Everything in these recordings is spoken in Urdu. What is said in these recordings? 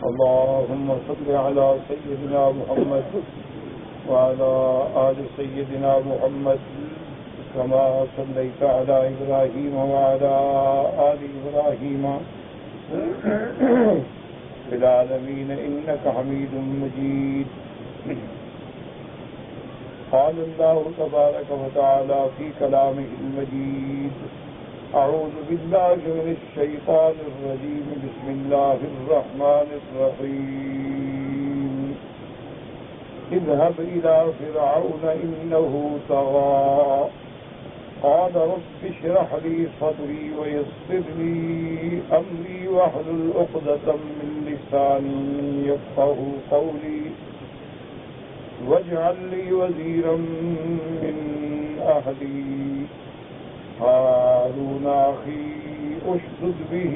اللهم صل على سيدنا محمد وعلى آل سيدنا محمد كما صليت على إبراهيم وعلى آل إبراهيم في العالمين إنك حميد مجيد. قال الله تبارك وتعالى في كلامه المجيد: أعوذ بالله من الشيطان الرجيم. بسم الله الرحمن الرحيم. اذهب إلى فرعون إنه طغى قال رب اشرح لي صدري ويسر لي أمري واحلل عقدة من لساني يفقهوا قولي واجعل لي وزيرا من أهلي هارون أخي أشدد به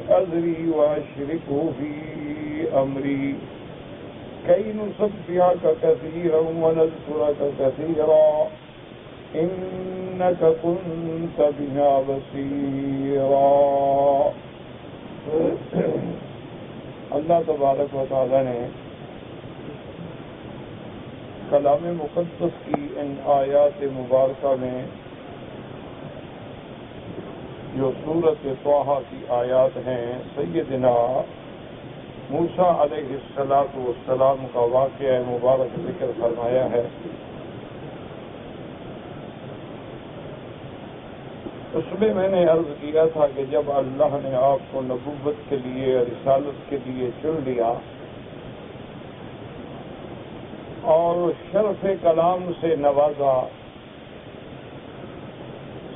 أزري وأشركه في أمري كي نسبحك كثيرا ونذكرك كثيرا إنك كنت بنا بصيرا. اللہ تبارک و تعالی نے کلام مقدس کی ان آیات مبارکہ میں جو سورۃ طٰہٰ کی آیات ہیں سیدنا موسیٰ علیہ السلام کا واقعہ مبارک ذکر فرمایا ہے. اس میں نے عرض کیا تھا کہ جب اللہ نے آپ کو نبوت کے لیے رسالت کے لیے چن لیا اور شرف کلام سے نوازا،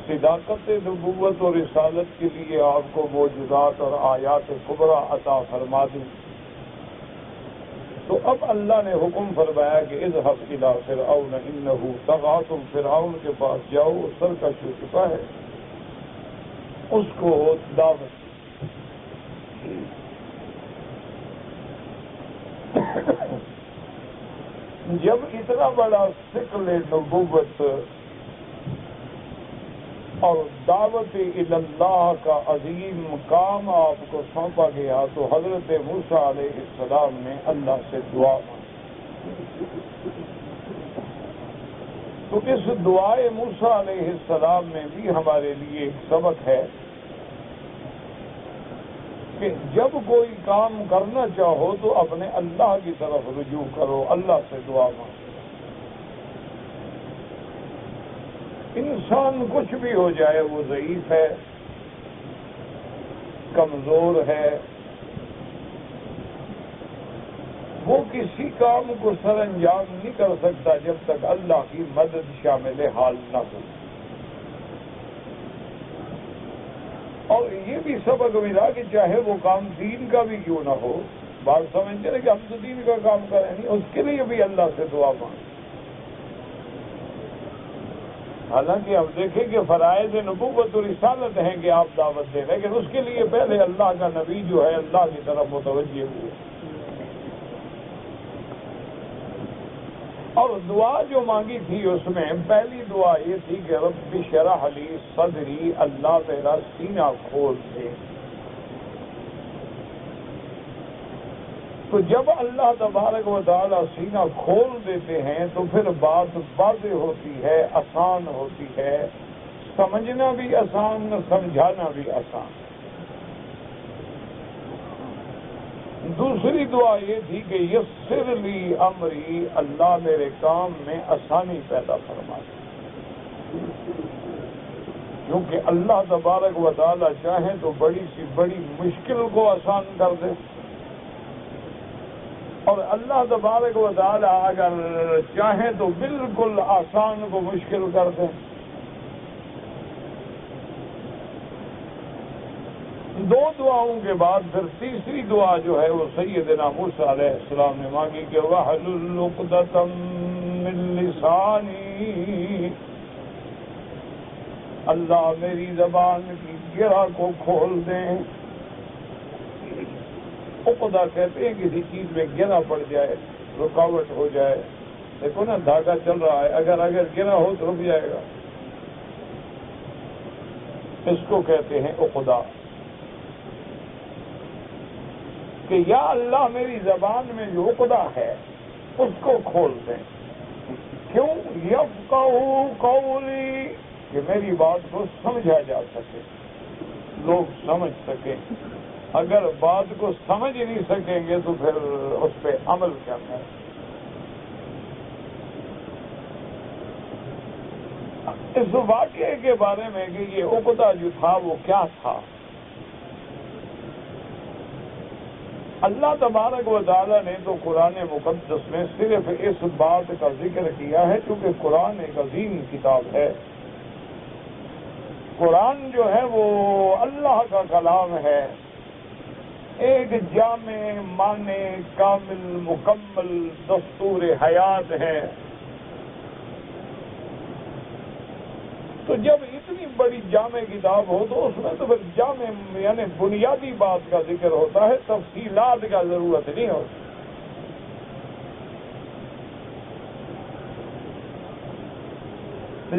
صداقت نبوت اور رسالت کے لیے آپ کو معجزات اور آیات کبریٰ عطا فرما دی، تو اب اللہ نے حکم فرمایا کہ اذهب الى فرعون انه طغى، تم فرعون کے پاس جاؤ، سرکش ہو چکا ہے، اس کو دعوت. جب اتنا بڑا ثقل نبوت اور دعوت اللہ کا عظیم کام آپ کو سونپا گیا تو حضرت موسیٰ علیہ السلام نے اللہ سے دعا مانگی. تو اس دعائے موسیٰ علیہ السلام میں بھی ہمارے لیے ایک سبق ہے کہ جب کوئی کام کرنا چاہو تو اپنے اللہ کی طرف رجوع کرو، اللہ سے دعا مانگو. انسان کچھ بھی ہو جائے، وہ ضعیف ہے، کمزور ہے، وہ کسی کام کو سر انجام نہیں کر سکتا جب تک اللہ کی مدد شامل حال نہ ہو. اور یہ بھی سبق ملا کہ چاہے وہ کام دین کا بھی کیوں نہ ہو، بات سمجھتے ہیں کہ ہم تو دین کا کام کریں نہیں، اس کے لیے بھی اللہ سے دعا مانگیں. حالانکہ اب دیکھیں کہ فرائض نبوت و رسالت ہیں کہ آپ دعوت دیں، لیکن اس کے لیے پہلے اللہ کا نبی جو ہے اللہ کی طرف متوجہ ہوئے. اور دعا جو مانگی تھی اس میں پہلی دعا یہ تھی کہ رب اشرح لی صدری، اللہ میرا سینہ کھول دے. تو جب اللہ تبارک و تعالی سینہ کھول دیتے ہیں تو پھر بات واضح ہوتی ہے، آسان ہوتی ہے، سمجھنا بھی آسان، سمجھانا بھی آسان. دوسری دعا یہ تھی کہ یسر لی امری، اللہ میرے کام میں آسانی پیدا فرما دے. کیونکہ اللہ تبارک و تعالی چاہیں تو بڑی سی بڑی مشکل کو آسان کر دے، اور اللہ تبارک و تعالی اگر چاہیں تو بالکل آسان کو مشکل کر دیں. دو دعاؤں کے بعد پھر تیسری دعا جو ہے وہ سیدنا موسیٰ علیہ السلام نے مانگی کہ وَاحْلُلْ عُقْدَةً مِّن لِّسَانِي، اللہ میری زبان کی گرہ کو کھول دیں. عقدہ کہتے ہیں کسی چیز میں گرہ پڑ جائے، رکاوٹ ہو جائے. دیکھو نا دھاگا چل رہا ہے، اگر گرہ ہو تو رک جائے گا. اس کو کہتے ہیں عقدہ. کہ یا اللہ میری زبان میں جو عقدہ ہے اس کو کھول دیں. کیوں؟ یفقہوا قولی، کہ میری بات کو سمجھا جا سکے، لوگ سمجھ سکیں. اگر بات کو سمجھ نہیں سکیں گے تو پھر اس پہ عمل کرنا ہے. اس واقعے کے بارے میں کہ یہ عقدہ جو تھا وہ کیا تھا، اللہ تبارک و تعالیٰ نے تو قرآن مقدس میں صرف اس بات کا ذکر کیا ہے، چونکہ قرآن ایک عظیم کتاب ہے. قرآن جو ہے وہ اللہ کا کلام ہے، ایک جامع معنی کامل مکمل دستور حیات ہے. تو جب اتنی بڑی جامع کتاب ہو تو اس میں تو پھر جامع یعنی بنیادی بات کا ذکر ہوتا ہے، تفصیلات کا ضرورت نہیں ہوتی.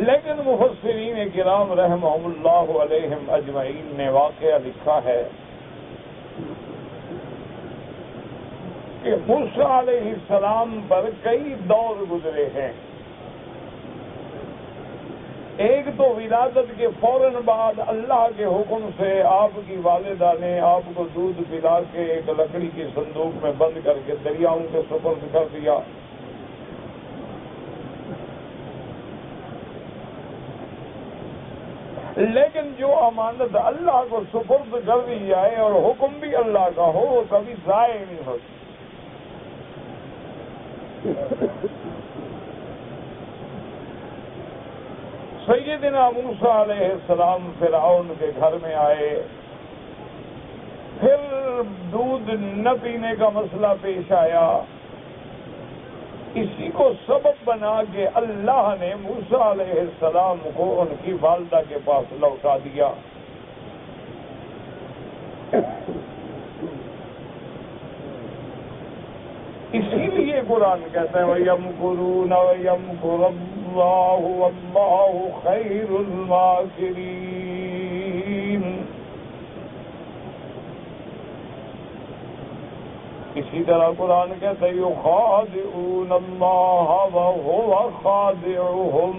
لیکن مفسرین کرام رحمہم اللہ علیہم اجمعین نے واقعہ لکھا ہے کہ موسیٰ علیہ السلام پر کئی دور گزرے ہیں. ایک تو ولادت کے فوراً بعد اللہ کے حکم سے آپ کی والدہ نے آپ کو دودھ پلا کے ایک لکڑی کی صندوق میں بند کر کے دریاؤں کے سپرد کر دیا. لیکن جو امانت اللہ کو سپرد کر دی جائے اور حکم بھی اللہ کا ہو وہ کبھی ضائع نہیں ہوتی. سیدنا موسیٰ علیہ السلام فرعون کے گھر میں آئے، پھر دودھ نہ پینے کا مسئلہ پیش آیا. اسی کو سبب بنا کے اللہ نے موسیٰ علیہ السلام کو ان کی والدہ کے پاس لوٹا دیا. اسی لیے قرآن کہتا ہے وَيَمْكُرُونَ وَيَمْكُرُ اللَّهُ وَاللَّهُ خَيْرُ الْمَاكِرِينَ. اسی طرح قرآن کہتا ہے يُخَادِعُونَ اللَّهَ وَهُوَ خَادِعُهُمْ.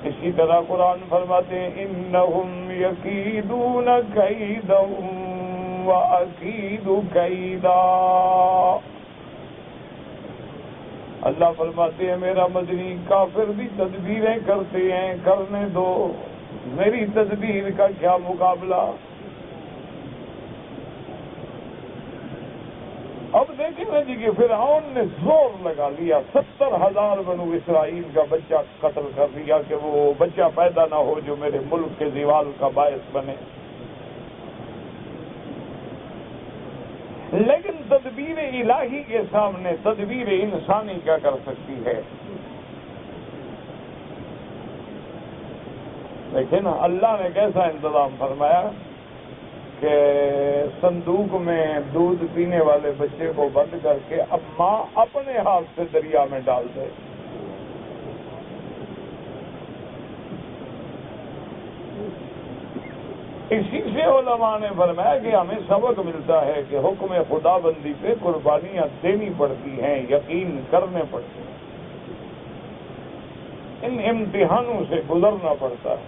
اسی طرح قرآن فرماتے ہیں إِنَّهُمْ يَكِيدُونَ كَيْدًا وَأَكِيدُ كَيْدًا. اللہ فرماتے ہیں میرا مدنی کافر بھی تدبیریں کرتے ہیں، کرنے دو، میری تدبیر کا کیا مقابلہ. اب دیکھیں نا جی کہ فرعون نے زور لگا لیا، 70,000 بنو اسرائیل کا بچہ قتل کر دیا کہ وہ بچہ پیدا نہ ہو جو میرے ملک کے زوال کا باعث بنے. لیکن تدبیر الہی کے سامنے تدبیر انسانی کیا کر سکتی ہے؟ دیکھیں نا اللہ نے کیسا انتظام فرمایا کہ صندوق میں دودھ پینے والے بچے کو بند کر کے اب ماں اپنے ہاتھ سے دریا میں ڈال دے. اسی سے علماء نے فرمایا کہ ہمیں سبق ملتا ہے کہ حکم خدا بندی پہ قربانیاں دینی پڑتی ہیں، یقین کرنے پڑتے ہیں، ان امتحانوں سے گزرنا پڑتا ہے.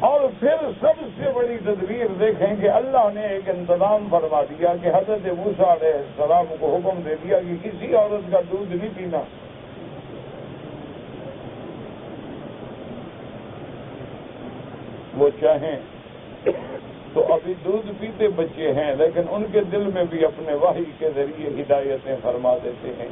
اور پھر سب سے بڑی تدبیر دیکھیں کہ اللہ نے ایک انتظام فرما دیا کہ حضرت موسیٰ علیہ السلام کو حکم دے دیا کہ کسی عورت کا دودھ نہیں پینا. وہ چاہیں تو ابھی دودھ پیتے بچے ہیں لیکن ان کے دل میں بھی اپنے وحی کے ذریعے ہدایتیں فرما دیتے ہیں.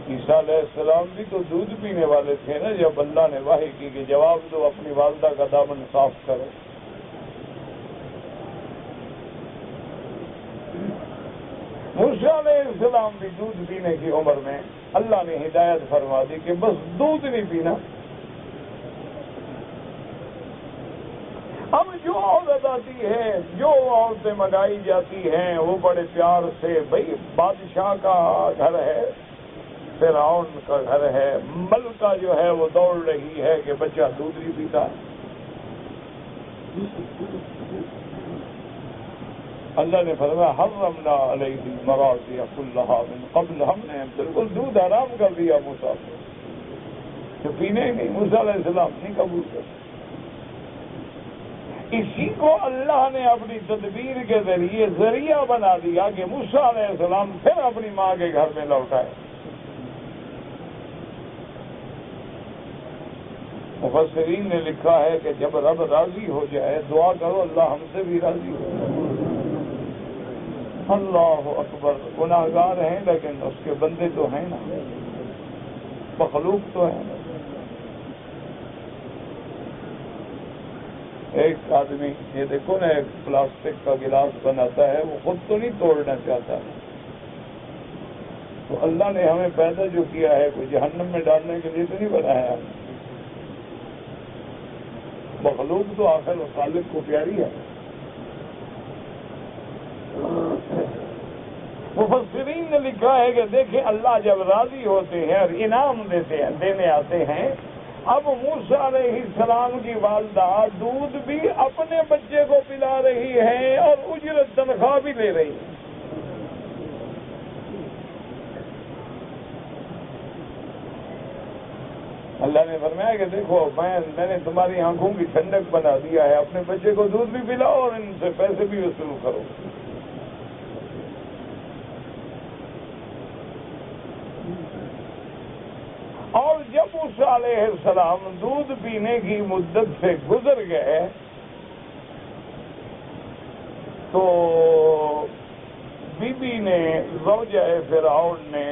عیسیٰ علیہ السلام بھی تو دودھ پینے والے تھے نا، جب اللہ نے وحی کی کہ جواب دو اپنی والدہ کا دامن صاف کرو. موسیٰ علیہ السلام بھی دودھ پینے کی عمر میں اللہ نے ہدایت فرما دی کہ بس دودھ نہیں پینا. اب جو عورت آتی ہے، جو عورتیں منگائی جاتی ہیں وہ بڑے پیار سے، بھائی بادشاہ کا گھر ہے، فرعون کا گھر ہے، ملکہ جو ہے وہ دوڑ رہی ہے کہ بچہ دودھ نہیں پیتا۔ اللہ نے فرمایا حرمنا علیہ المراضع کلھا من قبل، ہم نے بالکل دودھ حرام کر دیا موسیٰ کو، جو پینے ہی نہیں، موسیٰ علیہ السلام نہیں قبول کرتے۔ اسی کو اللہ نے اپنی تدبیر کے ذریعے ذریعہ بنا دیا کہ موسیٰ علیہ السلام پھر اپنی ماں کے گھر میں لوٹ آئے۔ مفسرین نے لکھا ہے کہ جب رب راضی ہو جائے دعا کرو اللہ ہم سے بھی راضی ہو۔ اللہ اکبر، گناہگار ہیں لیکن اس کے بندے تو ہیں نا، مخلوق تو ہیں نا۔ ایک آدمی یہ دیکھو نا، ایک پلاسٹک کا گلاس بناتا ہے، وہ خود تو نہیں توڑنا چاہتا، تو اللہ نے ہمیں پیدا جو کیا ہے کوئی جہنم میں ڈالنے کے لیے تو نہیں بنایا۔ مخلوق تو آخر خالق کو پیاری ہے۔ مفسرین نے لکھا ہے کہ دیکھیں اللہ جب راضی ہوتے ہیں اور انعام دینے آتے ہیں، اب موسیٰ علیہ السلام کی والدہ دودھ بھی اپنے بچے کو پلا رہی ہے اور اجرت تنخواہ بھی لے رہی ہے۔ اللہ نے فرمایا کہ دیکھو میں نے تمہاری آنکھوں کی ٹھنڈک بنا دیا ہے، اپنے بچے کو دودھ بھی پلاؤ اور ان سے پیسے بھی وصول کرو۔ اور جب موسیٰ علیہ السلام دودھ پینے کی مدت سے گزر گئے تو بی بی نے، زوجہ فرعون نے،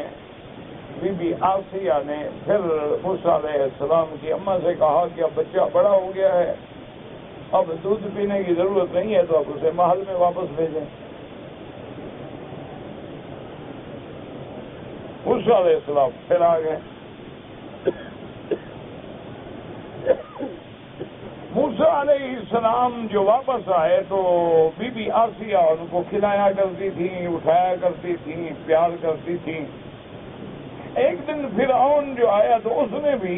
بی بی آسیہ نے پھر موسیٰ علیہ السلام کی اماں سے کہا کہ اب بچہ بڑا ہو گیا ہے، اب دودھ پینے کی ضرورت نہیں ہے، تو اب اسے محل میں واپس بھیجیں۔ موسیٰ علیہ السلام پھر آ گئے۔ موسیٰ علیہ السلام جو واپس آئے تو بی بی آسیہ ان کو کھلایا کرتی تھیں، اٹھایا کرتی تھیں، پیار کرتی تھیں۔ ایک دن فرعون جو آیا تو اس نے بھی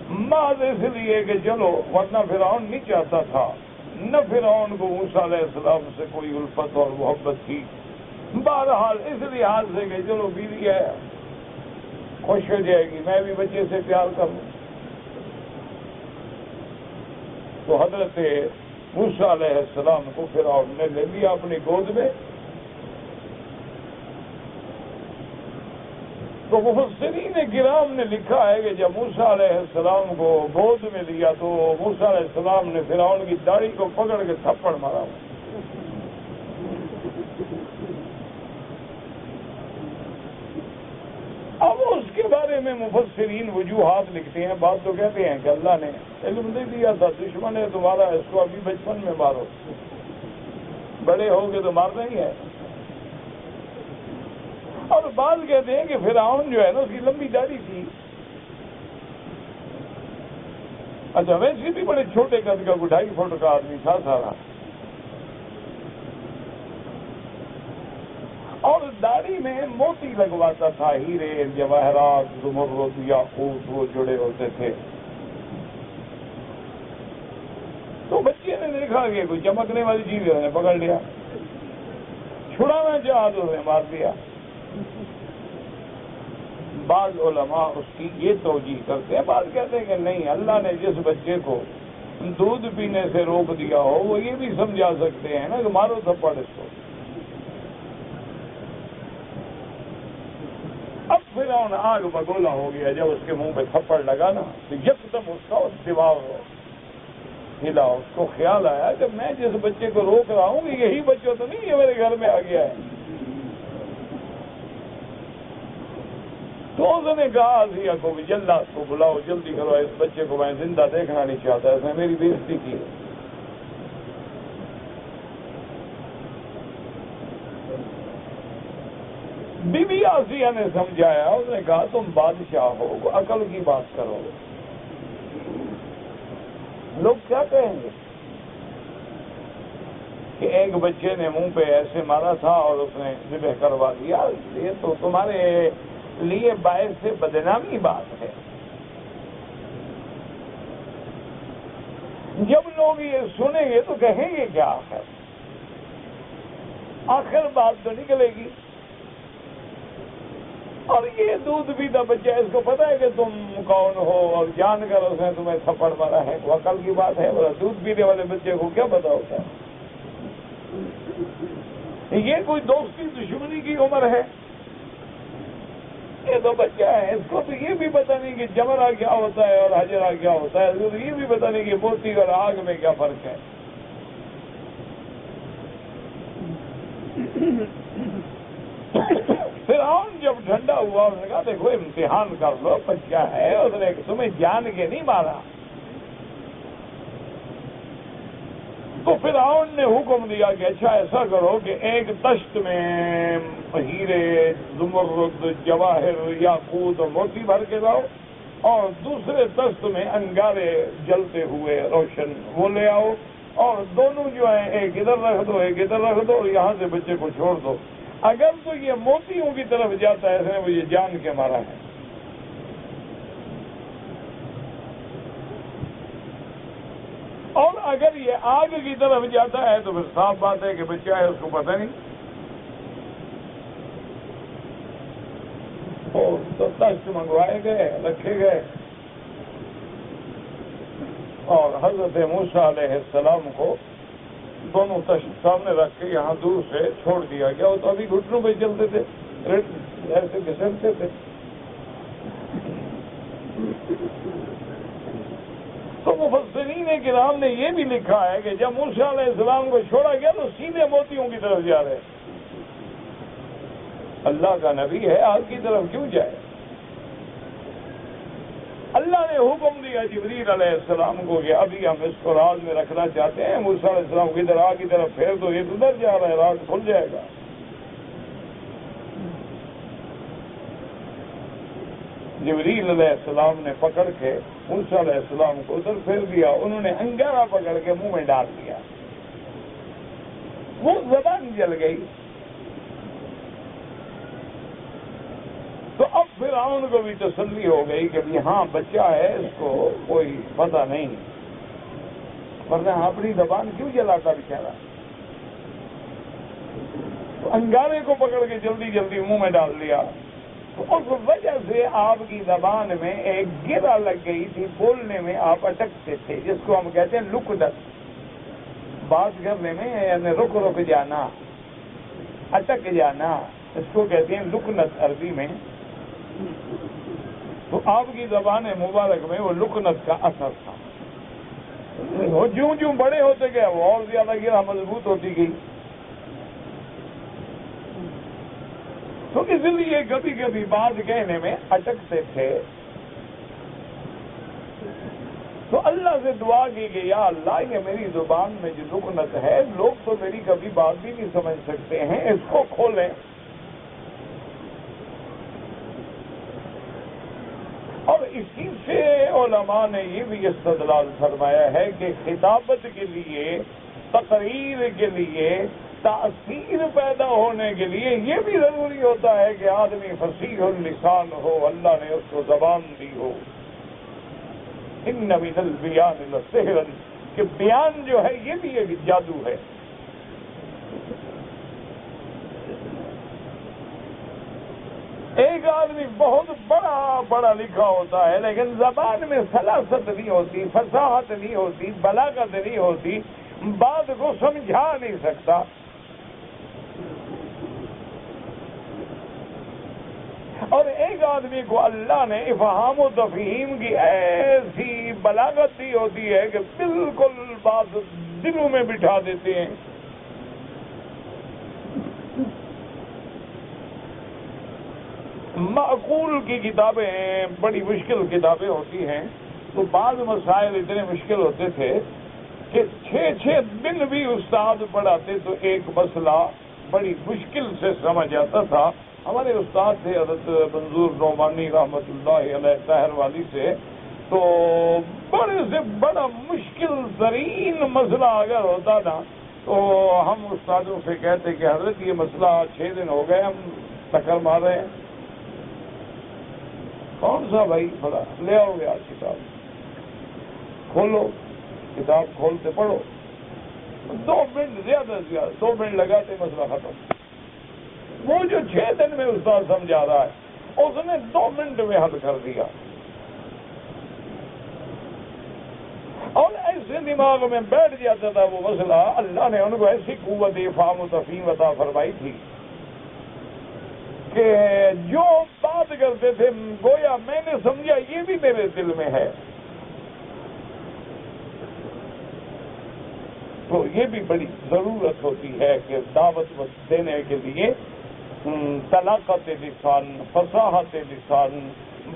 محض اس لیے کہ چلو، ورنہ فرعون نہیں چاہتا تھا، نہ فرعون کو موسیٰ علیہ السلام سے کوئی الفت اور محبت تھی، بہرحال اس لحاظ سے کہ چلو بیوی ہے خوش ہو جائے گی، میں بھی بچے سے پیار کروں، تو حضرت موسیٰ علیہ السلام کو فرعون نے لے لیا اپنی گود میں۔ تو مفسرین کرام نے لکھا ہے کہ جب موسیٰ علیہ السلام کو گود میں لیا تو موسیٰ علیہ السلام نے فرعون کی داڑھی کو پکڑ کے تھپڑ مارا۔ اب اس کے بارے میں مفسرین وجوہات لکھتے ہیں، بعض تو کہتے ہیں کہ اللہ نے علم دے دیا تھا، دشمن ہے تمہارا، اس کو ابھی بچپن میں مارو، بڑے ہو گے تو مارنا ہی ہے۔ اور بعض کہتے ہیں کہ فرعون جو ہے نا اس کی لمبی داڑھی تھی، اچھا ویسے بھی بڑے چھوٹے قد کا 2.5 فٹ کا آدمی تھا سارا، اور داڑھی میں موتی لگواتا تھا، ہیرے جواہرات زمرد یاقوت وہ جڑے ہوتے تھے۔ تو بچے نے دیکھا کہ کوئی چمکنے والی چیز ہے، پکڑ لیا، چھڑانا چاہا تو اسے مار دیا۔ بعض علماء اس کی یہ توجیہ کرتے ہیں، بعض کہتے ہیں کہ نہیں، اللہ نے جس بچے کو دودھ پینے سے روک دیا ہو وہ یہ بھی سمجھا سکتے ہیں نا کہ مارو تھپڑ اس کو۔ اب فرعون آگ بگولا ہو گیا، جب اس کے منہ پہ تھپڑ لگا نا تو یکدم اس کا دماغ ہلا، اس کو خیال آیا کہ میں جس بچے کو روک رہا ہوں یہی بچہ تو نہیں یہ میرے گھر میں آ گیا ہے۔ تو اس نے کہا آسیہ کو کہ جلد کو بلاؤ، جلدی کرو، اس بچے کو میں زندہ دیکھنا نہیں چاہتا، اس نے میری بے عزتی کی۔ بی بی آسیہ نے سمجھایا، اس نے کہا تم بادشاہ ہو، عقل کی بات کرو، لوگ کیا کہیں گے کہ ایک بچے نے منہ پہ ایسے مارا تھا اور اس نے ذبح کروا دیا، یہ تو تمہارے لیے باعث بدنامی بات ہے۔ جب لوگ یہ سنیں گے تو کہیں گے کیا آخر بات تو نکلے گی۔ اور یہ دودھ پیتا بچہ اس کو پتا ہے کہ تم کون ہو، اور جان کر اس نے تمہیں تھپڑ مارا ہے، وہ عقل کی بات ہے؟ بولا دودھ پینے والے بچے کو کیا پتا ہوتا ہے؟ یہ کوئی دوستی دشمنی کی عمر ہے؟ یہ تو بچہ ہے، اس کو تو یہ بھی پتا نہیں کہ جمرہ کیا ہوتا ہے اور حجرہ کیا ہوتا ہے، اس کو تو یہ بھی پتا نہیں کہ موتی اور آگ میں کیا فرق ہے۔ فرعون جب ٹھنڈا ہوا اس نے کہا دیکھو امتحان کر لو، بچہ ہے، اس نے تمہیں جان کے نہیں مارا۔ تو فرعون نے حکم دیا کہ اچھا ایسا کرو کہ ایک تشت میں ہیرے، زمرد، جواہر، یاقوت اور موتی بھر کے لاؤ، اور دوسرے تشت میں انگارے جلتے ہوئے روشن وہ لے آؤ، اور دونوں جو ہیں ایک ادھر رکھ دو ایک ادھر رکھ دو، اور یہاں سے بچے کو چھوڑ دو۔ اگر تو یہ موتیوں کی طرف جاتا ہے اس نے مجھے جان کے مارا ہے، اور اگر یہ آگ کی طرف جاتا ہے تو پھر صاف بات ہے کہ بچہ ہے، اس کو پتہ نہیں۔ اور تو تشت منگوائے گئے، رکھے گئے، اور حضرت موسیٰ علیہ السلام کو دونوں تشت سامنے رکھ کے یہاں دور سے چھوڑ دیا گیا۔ وہ تو ابھی گھٹنوں پہ چلتے تھے، ایسے گھسٹتے تھے۔ تو مفسرین کرام نے یہ بھی لکھا ہے کہ جب موسیٰ علیہ السلام کو چھوڑا گیا تو سیدھے موتیوں کی طرف جا رہے۔ اللہ کا نبی ہے، آگ کی طرف کیوں جائے؟ اللہ نے حکم دیا جبریل علیہ السلام کو کہ ابھی ہم اس کو راز میں رکھنا چاہتے ہیں، موسیٰ علیہ السلام کی طرف آگ کی طرف پھیر دو، یہ ادھر جا رہا ہے، راز کھل جائے گا۔ جبریل علیہ السلام نے پکڑ کے موسیٰ علیہ السلام کو ادھر پھیر دیا، انہوں نے انگارہ پکڑ کے منہ میں ڈال دیا، وہ زبان جل گئی۔ تو اب فرعون کو بھی تسلی ہو گئی کہ ہاں بچہ ہے، اس کو کوئی پتہ نہیں، ورنہ اپنی زبان کیوں جلاتا بیچارہ؟ تو انگارے کو پکڑ کے جلدی جلدی منہ میں ڈال دیا۔ تو اس وجہ سے آپ کی زبان میں ایک گرہ لگ گئی تھی، بولنے میں آپ اٹکتے تھے، جس کو ہم کہتے ہیں لکدت، بات کرنے میں یعنی رک رک جانا، اٹک جانا، اس کو کہتے ہیں لکنت عربی میں۔ تو آپ کی زبان مبارک میں وہ لکنت کا اثر تھا، وہ جوں جوں بڑے ہوتے گئے وہ اور زیادہ گرہ مضبوط ہوتی گئی۔ تو اس لیے کبھی کبھی بات کہنے میں اٹکتے تھے۔ تو اللہ سے دعا کی کہ یا اللہ یہ میری زبان میں جو لکنت ہے، لوگ تو میری کبھی بات بھی نہیں سمجھ سکتے ہیں، اس کو کھولیں۔ اور اسی سے علماء نے یہ بھی استدلال فرمایا ہے کہ خطابت کے لیے، تقریر کے لیے، تاثیر پیدا ہونے کے لیے یہ بھی ضروری ہوتا ہے کہ آدمی فصیح اللسان ہو، اللہ نے اس کو زبان دی ہو۔ ان من البیان لسحرا، کہ بیان جو ہے یہ بھی ایک جادو ہے۔ ایک آدمی بہت بڑا پڑھا لکھا ہوتا ہے لیکن زبان میں سلاست نہیں ہوتی، فصاحت نہیں ہوتی، بلاغت نہیں ہوتی، بات کو سمجھا نہیں سکتا۔ اور ایک آدمی کو اللہ نے افہام و تفہیم کی ایسی بلاغت دی ہوتی ہے کہ بالکل بات دلوں میں بٹھا دیتے ہیں۔ معقول کی کتابیں بڑی مشکل کتابیں ہوتی ہیں، تو بعض مسائل اتنے مشکل ہوتے تھے کہ 6 دن بھی استاد پڑھاتے تو ایک مسئلہ بڑی مشکل سے سمجھ آتا تھا۔ ہمارے استاد تھے حضرت منظور نعمانی رحمۃ اللہ علیہ طاہر والی سے، تو بڑے سے بڑا مشکل ترین مسئلہ اگر ہوتا نا تو ہم استادوں سے کہتے کہ حضرت یہ مسئلہ 6 دن ہو گئے ہم ٹکر مار رہے ہیں، کون سا بھائی؟ بڑا لے آؤ گے آج کتاب، کھولو کتاب، کھولتے پڑھو، 2 منٹ زیادہ سے زیادہ 2 منٹ لگاتے مسئلہ ختم۔ وہ جو 6 دن میں استاد سمجھا رہا ہے اس نے 2 منٹ میں حل کر دیا، اور ایسے دماغ میں بیٹھ جاتا تھا وہ مسئلہ۔ اللہ نے ان کو ایسی قوت فہم و تفہیم عطا فرمائی تھی کہ جو بات کرتے تھے گویا میں نے سمجھا یہ بھی میرے دل میں ہے۔ تو یہ بھی بڑی ضرورت ہوتی ہے کہ دعوت دینے کے لیے طلاقت لسان، فصاحت لسان،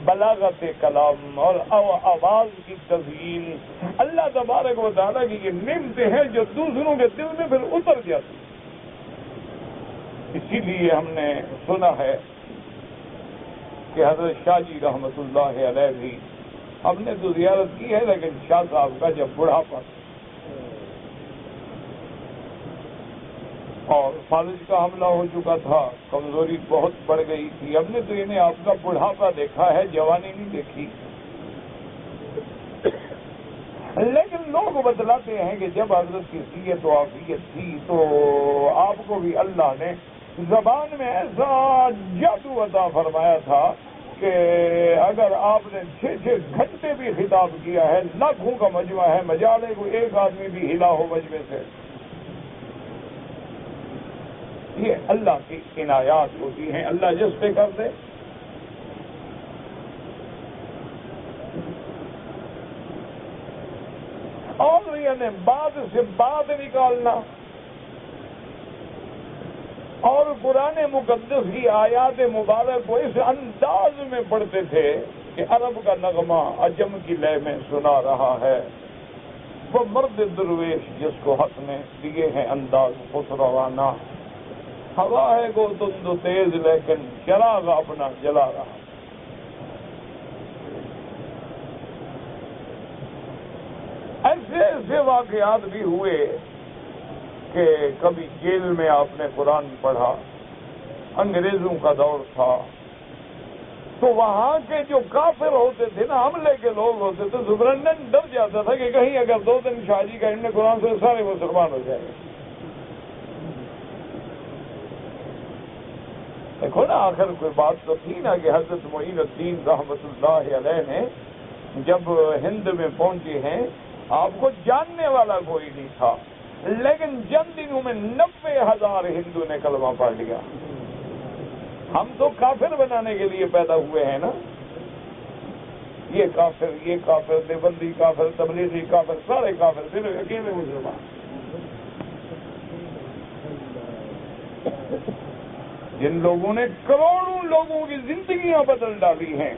بلاغت کلام اور آواز کی تزئین، اللہ تبارک و تعالیٰ کی یہ نعمتیں ہیں جو دوسروں کے دل میں پھر اتر جاتی۔ اسی لیے ہم نے سنا ہے کہ حضرت شاہ جی رحمت اللہ علیہ بھی، ہم نے تو زیارت کی ہے لیکن شاہ صاحب کا جب بڑھاپا اور فالج کا حملہ ہو چکا تھا، کمزوری بہت بڑھ گئی تھی، ہم نے تو انہیں آپ کا بڑھاپا دیکھا ہے، جوانی نہیں دیکھی۔ لیکن لوگ بتلاتے ہیں کہ جب حضرت کی صحت و عافیت تھی تو آپ کو بھی اللہ نے زبان میں ایسا جادو عطا فرمایا تھا کہ اگر آپ نے 6 گھنٹے بھی خطاب کیا ہے، لاکھوں کا مجمع ہے، مجالے کو ایک آدمی بھی ہلا ہو مجمع سے، یہ اللہ کی عنایات ہوتی ہیں، اللہ جس پہ کر دے۔ اور یعنی بات سے بات نکالنا، اور قرآن مقدس کی آیات مبارک کو اس انداز میں پڑھتے تھے کہ عرب کا نغمہ عجم کی لے میں سنا رہا ہے، وہ مرد درویش جس کو حق نے دیے ہیں انداز خسروانہ، ہوا ہے گو تند و تیز لیکن چراغ اپنا جلا رہا۔ ایسے ایسے واقعات بھی ہوئے کہ کبھی جیل میں آپ نے قرآن پڑھا، انگریزوں کا دور تھا، تو وہاں کے جو کافر ہوتے تھے نا، حملے کے لوگ ہوتے تھے، سپرنٹینڈنٹ ڈر جاتا تھا کہ کہیں اگر 2 دن شاہ جی کا انہیں قرآن سے سارے مسلمان ہو جائیں گے۔ دیکھو نا، آخر کوئی بات تو تھی نا کہ حضرت معین الدین رحمت اللہ علیہ نے جب ہند میں پہنچے ہیں، آپ کو جاننے والا کوئی نہیں تھا، لیکن چند دنوں میں 90,000 ہندو نے کلمہ پڑھ لیا۔ ہم تو کافر بنانے کے لیے پیدا ہوئے ہیں نا، یہ کافر دیوبندی کافر، تبلیغی کافر، سارے کافر، صرف اکیلے مسلمان۔ جن لوگوں نے کروڑوں لوگوں کی زندگیاں بدل ڈالی ہیں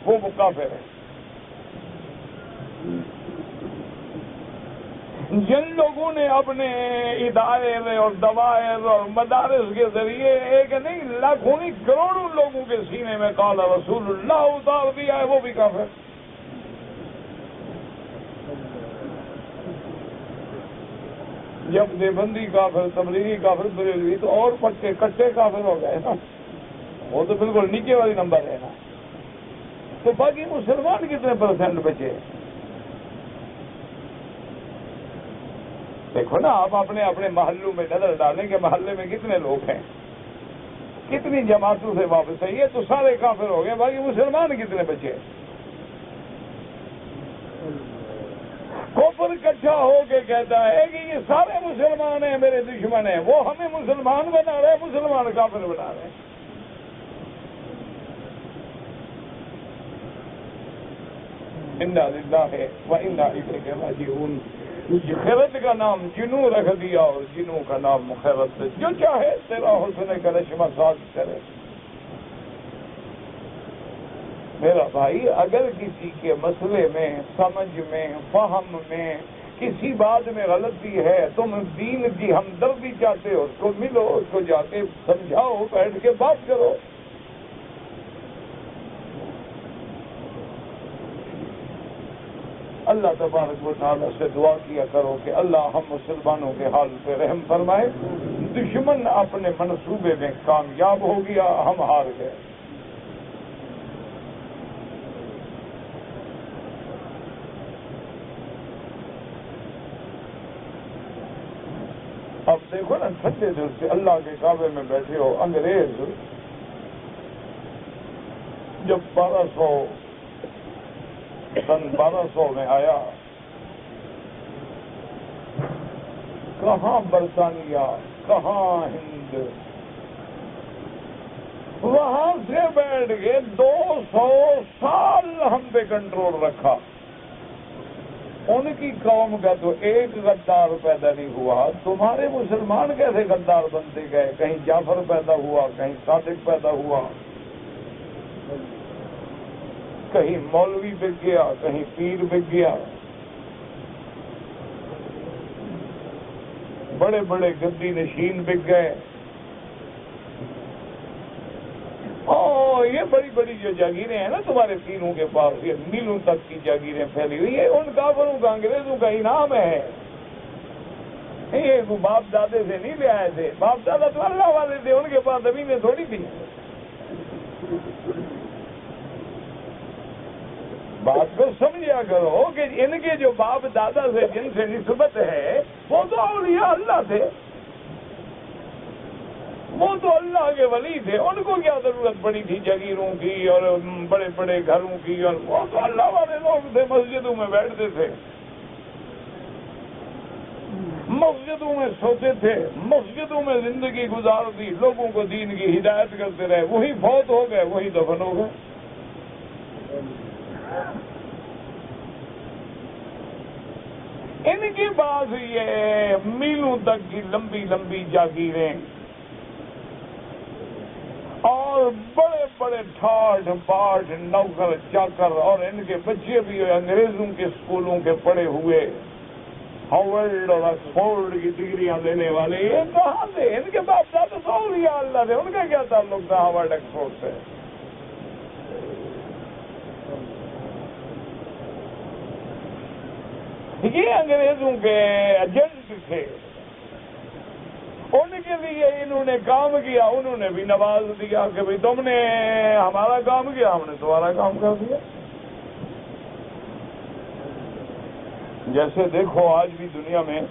وہ کافر ہیں۔ جن لوگوں نے اپنے ادارے اور دوائر اور مدارس کے ذریعے ایک نہیں لاکھوں نہیں کروڑوں لوگوں کے سینے میں قال رسول اللہ اتار دیا ہے، وہ بھی کافر۔ جب دیوبندی کافر، تبلیغی کافر، بریلوی تو اور پکے کٹے کافر ہو گئے نا، وہ تو بالکل نیچے والی نمبر ہے نا۔ تو باقی مسلمان کتنے % بچے؟ دیکھو نا، آپ اپنے اپنے محلوں میں نظر ڈالیں کہ محلے میں کتنے لوگ ہیں، کتنی جماعتوں سے واپس ہے، یہ تو سارے کافر ہو گئے، باقی مسلمان کتنے بچے؟ کفر اکٹھا ہو کے کہتا ہے کہ یہ سارے مسلمان ہیں میرے دشمن ہیں، وہ ہمیں مسلمان بنا رہے ہیں، مسلمان کافر بنا رہے ہیں۔ انا للہ و انا الیہ راجعون۔ خیرت کا نام جنوں رکھ دیا اور جنوں کا نام خیرت، جو چاہے تیرا حسن کرشمہ ساز کرے۔ میرا بھائی، اگر کسی کے مسئلے میں، سمجھ میں، فہم میں، کسی بات میں غلطی ہے، تم دین کی ہمدردی چاہتے ہو، اس کو ملو، اس کو جا کے سمجھاؤ، بیٹھ کے بات کرو۔ اللہ تبارک و تعالیٰ سے دعا کیا کرو کہ اللہ ہم مسلمانوں کے حال پہ رحم فرمائے۔ دشمن اپنے منصوبے میں کامیاب ہو گیا، ہم ہار گئے۔ دیکھو نا ٹھنڈے دل سے اللہ کے کعبے میں بیٹھے ہو. انگریز جب 1200 میں آیا، کہاں برطانیہ، کہاں ہند، وہاں سے بیٹھ کے 200 سال ہم پہ کنٹرول رکھا. ان کی قوم کا تو ایک غدار پیدا نہیں ہوا. تمہارے مسلمان کیسے غدار بنتے گئے؟ کہیں جعفر پیدا ہوا، کہیں صادق پیدا ہوا، کہیں مولوی بک گیا، کہیں پیر بک گیا. بڑے بڑے گدی نشین بک گئے. یہ بڑی بڑی جو جاگیریں ہیں نا تمہارے پیروں کے پاس، یہ میلوں تک کی جاگیریں پھیلی ہوئی، یہ ان کافروں کا، انگریزوں کا انعام ہے. یہ باپ دادے سے نہیں لے آئے تھے. باپ دادا تو اللہ والے تھے، ان کے پاس زمینیں تھوڑی تھی. بات کو سمجھا کرو کہ ان کے جو باپ دادا سے جن سے نسبت ہے وہ تو اولیاء اللہ تھے، وہ تو اللہ کے ولی تھے. ان کو کیا ضرورت پڑی تھی جاگیروں کی اور بڑے بڑے گھروں کی؟ اور وہ تو اللہ والے لوگ تھے، مسجدوں میں بیٹھتے تھے، مسجدوں میں سوتے تھے، مسجدوں میں زندگی گزار دی، لوگوں کو دین کی ہدایت کرتے رہے. وہی فوت ہو گئے، وہی دفن ہو گئے. ان کی بات یہ میلوں تک کی لمبی لمبی جاگیریں اور بڑے بڑے ٹھاٹ باٹ نوکر چاکر، اور ان کے بچے بھی انگریزوں کے اسکولوں کے پڑھے ہوئے، ہارورڈ اور آکسفورڈ کی ڈگریاں لینے والے. یہ کہاں تھے؟ ان کے باپ دادا تو اولیاء اللہ تھے. ان کا کیا تعلق تھا ہارورڈ آکسفورڈ سے؟ یہ انگریزوں کے ایجنٹ تھے. ان کے لیے انہوں نے کام کیا، انہوں نے بھی نواز دیا کہ بھئی تم نے ہمارا کام کیا، ہم نے تمہارا کام کر دیا. جیسے دیکھو آج بھی دنیا میں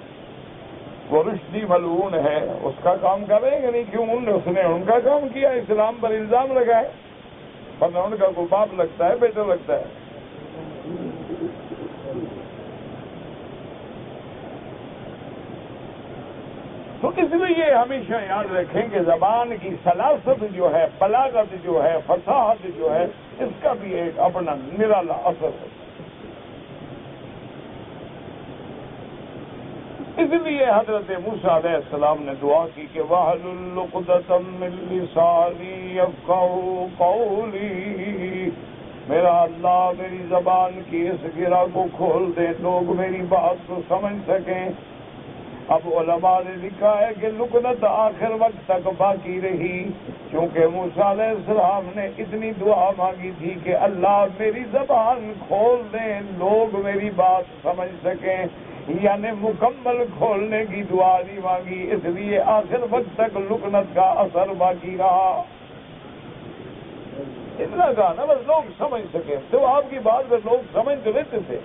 وہ رشدی ملعون ہے، اس کا کام کریں گے نہیں؟ کیوں؟ اس نے ان کا کام کیا، اسلام پر الزام لگائے، ورنہ ان کا کوئی باپ لگتا ہے، بیٹا لگتا ہے. تو اس لیے ہمیشہ یاد رکھیں کہ زبان کی سلاست جو ہے، بلاغت جو ہے، فصاحت جو ہے، اس کا بھی ایک اپنا نرالا اثر ہے. اس لیے حضرت موسیٰ علیہ السلام نے دعا کی کہ وَاحْلُلْ عُقْدَةً مِّن لِّسَانِي يَفْقَهُوا قَوْلِي. میرا اللہ میری زبان کی اس گرہ کو کھول دیں، لوگ میری بات کو سمجھ سکیں. اب علماء نے لکھا ہے کہ لکنت آخر وقت تک باقی رہی، کیونکہ موسیٰ علیہ السلام نے اتنی دعا مانگی تھی کہ اللہ میری زبان کھول دیں، لوگ میری بات سمجھ سکیں. یعنی مکمل کھولنے کی دعا نہیں مانگی، اس لیے آخر وقت تک لکنت کا اثر باقی رہا. اتنا کہا نا بس لوگ سمجھ سکیں، تو آپ کی بات میں لوگ سمجھ تو لیتے تھے.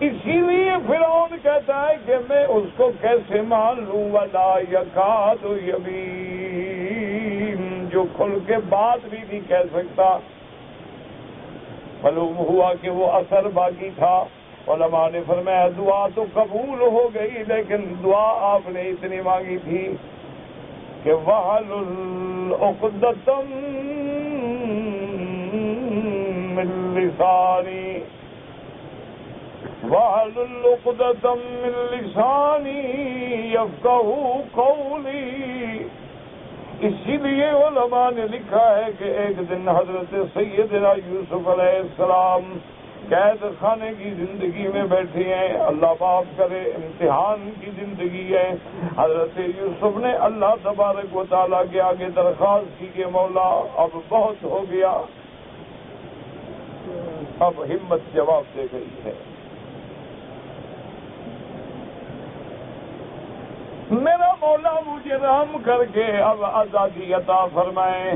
اسی لیے فرعون کہتا ہے کہ میں اس کو کیسے مان لوں، ولا یکاد یبین، جو کھل کے بات بھی نہیں کہہ سکتا. معلوم ہوا کہ وہ اثر باقی تھا. علماء نے فرمایا دعا تو قبول ہو گئی، لیکن دعا آپ نے اتنی مانگی تھی کہ وَاحْلُلْ عُقْدَةً مِّن لِّسَانِي وَاحْلُلْ عُقْدَةً مِّن لِّسَانِي يَفْقَهُوا قَوْلِي. اسی لیے علماء نے لکھا ہے کہ ایک دن حضرت سیدنا یوسف علیہ السلام قید خانے کی زندگی میں بیٹھے ہیں. اللہ معاف کرے، امتحان کی زندگی ہے. حضرت یوسف نے اللہ تبارک و تعالیٰ کے آگے درخواست کی کہ مولا اب بہت ہو گیا، اب ہمت جواب دے گئی ہے، میرا مولا مجھے رحم کر کے اب آزادی عطا فرمائے.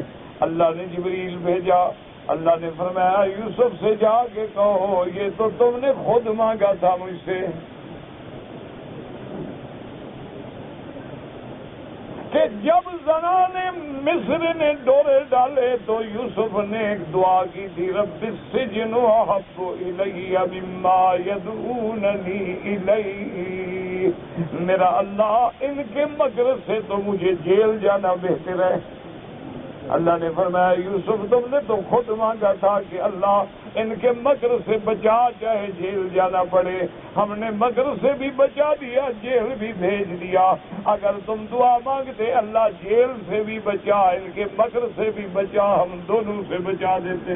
اللہ نے جبریل بھیجا. اللہ نے فرمایا یوسف سے جا کے کہو یہ تو تم نے خود مانگا تھا مجھ سے. کہ جب زنان مصر نے ڈورے ڈالے تو یوسف نے ایک دعا کی تھی، رب السجن احب الی مما یدعوننی الیہ، میرا اللہ ان کے مکر سے تو مجھے جیل جانا بہتر ہے۔ اللہ نے فرمایا یوسف تم نے تو خود مانگا تھا کہ اللہ ان کے مکر سے بچا، چاہے جیل جانا پڑے، ہم نے مکر سے بھی بچا دیا، جیل بھی بھیج دیا، اگر تم دعا مانگتے اللہ جیل سے بھی بچا، ان کے مکر سے بھی بچا، ہم دونوں سے بچا دیتے۔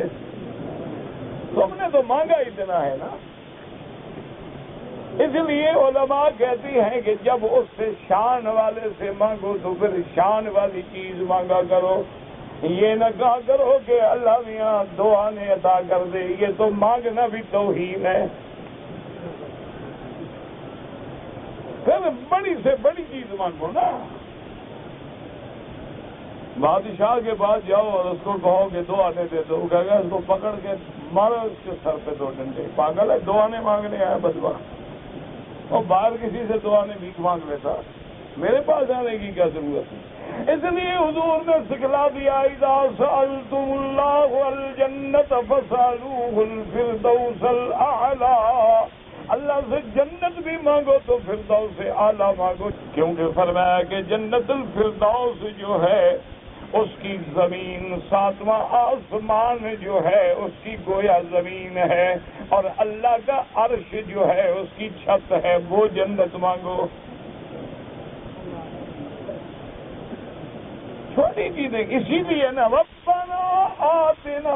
تم نے تو مانگا اتنا ہے نا۔ اس لیے علماء کہتی ہیں کہ جب اس سے شان والے سے مانگو تو پھر شان والی چیز مانگا کرو، یہ نہ کہا کرو کہ اللہ میاں دو آنے عطا کر دے، یہ تو مانگنا بھی توہین ہے۔ پھر بڑی سے بڑی چیز مانگو نا۔ بادشاہ کے پاس جاؤ اور اس کو کہو کہ دو آنے دے دو، وہ کہے گا اس کو پکڑ کے مارو، اس کے سر پہ دو ڈنڈے، پاگل ہے، دو آنے مانگنے آیا بدبخت، اور باہر کسی سے دو آنے بھیک مانگ لیتا، میرے پاس آنے کی کیا ضرورت ہے؟ اس لیے حضور نے سکھلا دیا اذا سألتم اللہ الجنت فسألوہ الفردوس الاعلی، اللہ سے جنت بھی مانگو تو فردوس اعلیٰ مانگو، کیونکہ فرمایا کہ جنت الفردوس جو ہے اس کی زمین، ساتواں آسمان جو ہے اس کی گویا زمین ہے، اور اللہ کا عرش جو ہے اس کی چھت ہے، وہ جنت مانگو۔ چھوٹی چیزیں، اسی لیے نا ربنا آتنا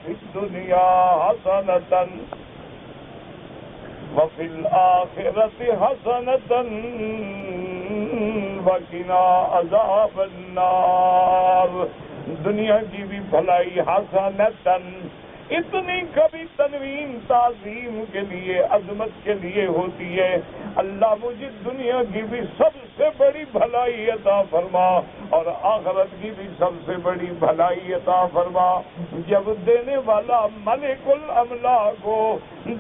فی الدنیا حسنۃ وفی الآخرۃ حسنۃ وقنا عذاب النار، دنیا کی بھی بھلائی حسنۃ، اتنی کبھی تنوین تعظیم کے لیے، عظمت کے لیے ہوتی ہے، اللہ مجھے دنیا کی بھی سب سے بڑی بھلائی عطا فرما اور آخرت کی بھی سب سے بڑی بھلائی عطا فرما۔ جب دینے والا ملک الاملاک ہو،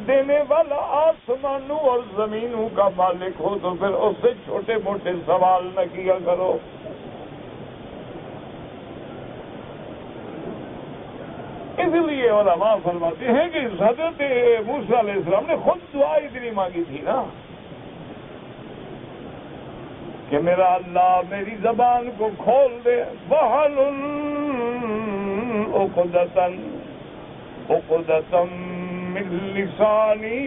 دینے والا آسمانوں اور زمینوں کا مالک ہو تو پھر اس سے چھوٹے موٹے سوال نہ کیا کرو۔ اس لیے علماء فرماتے ہیں کہ حضرت موسیٰ علیہ السلام نے خود دعا اتنی مانگی تھی نا کہ میرا اللہ میری زبان کو کھول دے، وَحْلُلْ عُقْدَةً مِّن لِّسَانِي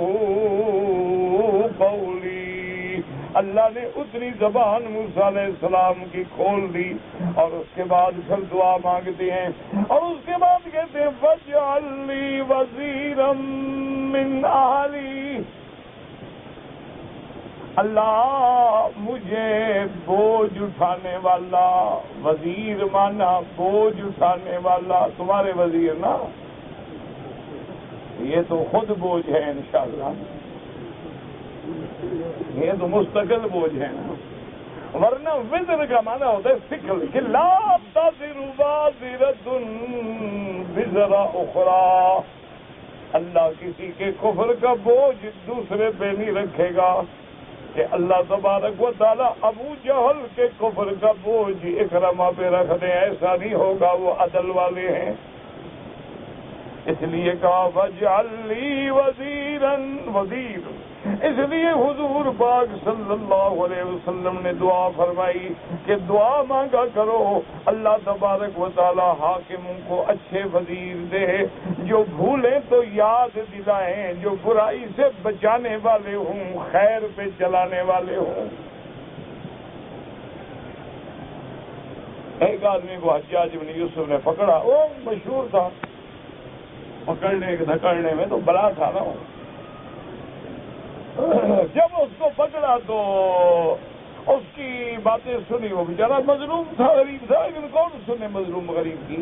يَفْقَهُوا قَوْلِي، اللہ نے اتنی زبان موسیٰ علیہ السلام کی کھول دی، اور اس کے بعد پھر دعا مانگتے ہیں، اور اس کے بعد کہتے ہیں وَاجْعَل لِّي وَزِيرًا مِّنْ أَهْلِي، اللہ مجھے بوجھ اٹھانے والا، وزیر مانا بوجھ اٹھانے والا، تمہارے وزیر نا، یہ تو خود بوجھ ہے انشاءاللہ، یہ تو مستقل بوجھ ہے نا، ورنہ وزر کا معنی ہوتا ہے ثقل، کہ لا تزر وازرۃ وزر اخری، اللہ کسی کے کفر کا بوجھ دوسرے پہ نہیں رکھے گا، کہ اللہ تبارک و تعالیٰ ابو جہل کے کفر کا بوجھ اکرمہ پہ رکھ دیں، ایسا نہیں ہوگا، وہ عدل والے ہیں۔ اس لیے کہا وَاجْعَل لِّي وَزِيرًا، وزیر، اس لیے حضور پاک صلی اللہ علیہ وسلم نے دعا فرمائی کہ دعا مانگا کرو اللہ تبارک و تعالی حاکموں کو اچھے وزیر دے، جو بھولیں تو یاد دلائیں، جو برائی سے بچانے والے ہوں، خیر پہ چلانے والے ہوں۔ ایک آدمی کو حجاج بن یوسف نے پکڑا، وہ مشہور تھا، پکڑنے دھکڑنے میں تو بلا تھا نا، جب اس کو پکڑا تو اس کی باتیں سنی، وہ بیچارہ مظلوم تھا، غریب تھا، لیکن کون سنے مظلوم غریب کی؟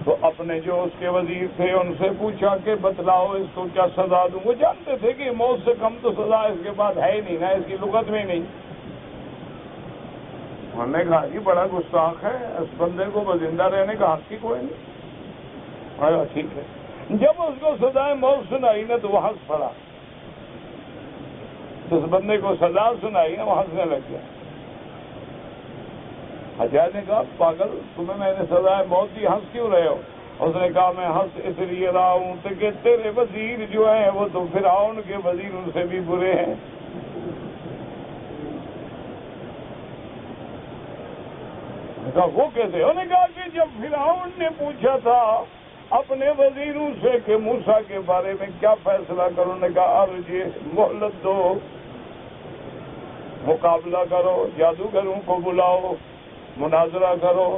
تو اپنے جو اس کے وزیر تھے ان سے پوچھا کہ بتلاؤ اس کو کیا سزا دوں؟ وہ جانتے تھے کہ موت سے کم تو سزا اس کے پاس ہے ہی نہیں نا، اس کی لغت میں نہیں۔ انہوں نے کہا جی بڑا گستاخ ہے، اس بندے کو زندہ رہنے کا حق ہی کوئی نہیں۔ ٹھیک ہے، جب اس کو سزائے موت سنائی نا تو وہ ہنس پڑا، تو اس بندے کو سزا سنائی نا، وہ ہنسنے لگ گیا۔ حجاج نے کہا پاگل، تمہیں میں نے سزائے موت دی، ہنس کیوں رہے ہو؟ اس نے کہا میں ہنس اس لیے رہا ہوں کہ تیرے وزیر جو ہیں وہ تو فرعون کے وزیر ان سے بھی برے ہیں۔ کہا وہ کیسے؟ انہوں نے کہا کہ جب فرعون نے پوچھا تھا اپنے وزیروں سے کہ موسیٰ کے بارے میں کیا فیصلہ کرو، انہوں نے کہا ارجع، مہلت دو، مقابلہ کرو، جادوگروں کو بلاؤ، مناظرہ کرو،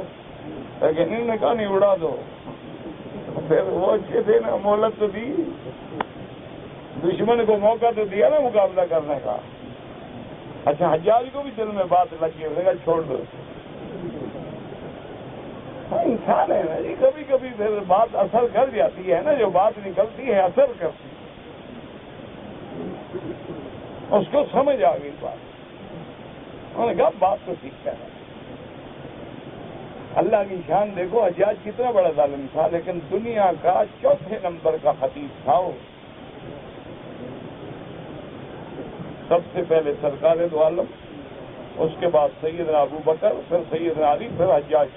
لیکن انہوں نے کہا نہیں، اڑا دو۔ پھر وہ اچھے تھے نا، مہلت تو دی، دشمن کو موقع تو دیا نا مقابلہ کرنے کا۔ اچھا حجاج کو بھی دل میں بات لگ گئی، کہا چھوڑ دو، انسان ہے نا جی، کبھی کبھی پھر بات اثر کر جاتی ہے نا، جو بات نکلتی ہے اثر کرتی ہے، اس کو سمجھ آ گئی بات۔ انہوں نے کہا بات تو ٹھیک ہے۔ اللہ کی شان دیکھو، حجاج کتنا بڑا ظالم تھا، لیکن دنیا کا چوتھے نمبر کا خطیب تھا وہ۔ سب سے پہلے سرکار دو عالم، اس کے بعد سیدنا ابو بکر، پھر سیدنا علی، پھر حجاج۔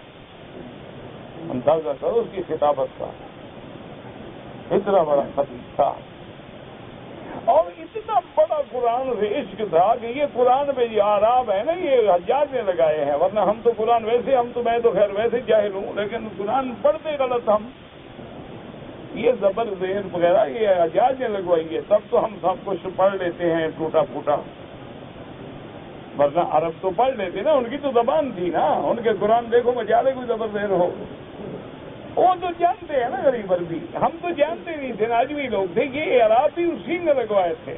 اندازہ کرو اس کی خطابت کا، اتنا بڑا خطیب تھا اور اتنا بڑا قرآن سے عشق تھا کہ یہ قرآن میں یہ آراب ہے نا، یہ حجاج نے لگائے ہیں، ورنہ ہم تو قرآن ویسے، میں تو خیر ویسے جاہل ہوں، لیکن قرآن پڑھتے غلط ہم، یہ زبر ذہن وغیرہ یہ حجاج نے لگوائی ہے، تب تو ہم سب کچھ پڑھ لیتے ہیں ٹوٹا پھوٹا، ورنہ عرب تو پڑھ لیتے نا، ان کی تو زبان تھی نا، ان کے قرآن دیکھو مجالے کوئی زبر ذہن ہو، وہ تو جانتے ہیں نا غریب عربی، ہم تو جانتے نہیں تھے، ناجوی لوگ تھے، یہ عربی اسی نے لگوائے تھے،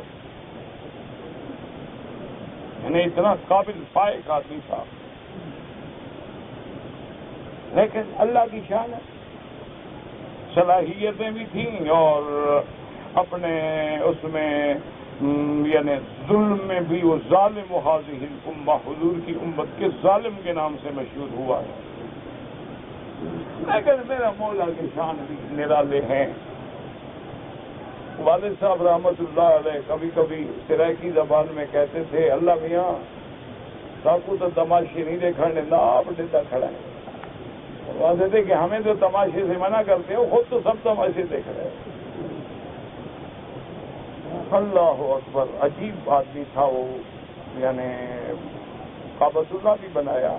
یعنی اتنا قابل فائق آدمی تھا، لیکن اللہ کی شان ہے، صلاحیتیں بھی تھیں اور اپنے اس میں یعنی ظلم میں بھی وہ ظالم حاضر الامہ، حضور کی امت کے ظالم کے نام سے مشہور ہوا ہے، لیکن میرا مولا کی شان بھی نرالے ہیں۔ والد صاحب رحمت اللہ علیہ کبھی کبھی سرائکی زبان میں کہتے تھے، اللہ میاں ساکو تو تماشے نہیں دیکھنے نہ آپ دیتا کھڑا ہے، کہتے تھے کہ ہمیں تو تماشے سے منع کرتے ہو، خود تو سب تماشے دیکھ رہے ہیں۔ اللہ اکبر، عجیب آدمی تھا وہ، یعنی کعبۃ اللہ بھی بنایا،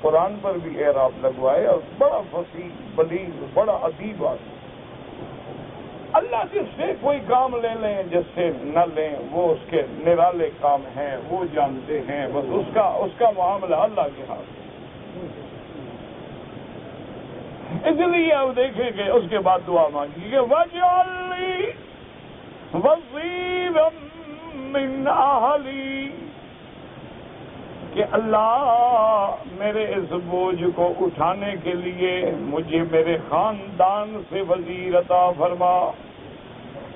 قرآن پر بھی اعراب لگوائے، اور بڑا فصیح بلیغ، بڑا ادیب آدمی۔ اللہ جس سے کوئی کام لے لیں، جس سے نہ لیں، وہ اس کے نرالے کام ہیں، وہ جانتے ہیں، بس اس کا معاملہ اللہ کے ہاتھ۔ اس لیے اب دیکھیں کہ اس کے بعد دعا مانگی کہ وَاجْعَلْ لِي وَزِيرًا مِّنْ أَهْلِي، کہ اللہ میرے اس بوجھ کو اٹھانے کے لیے مجھے میرے خاندان سے وزیر عطا فرما۔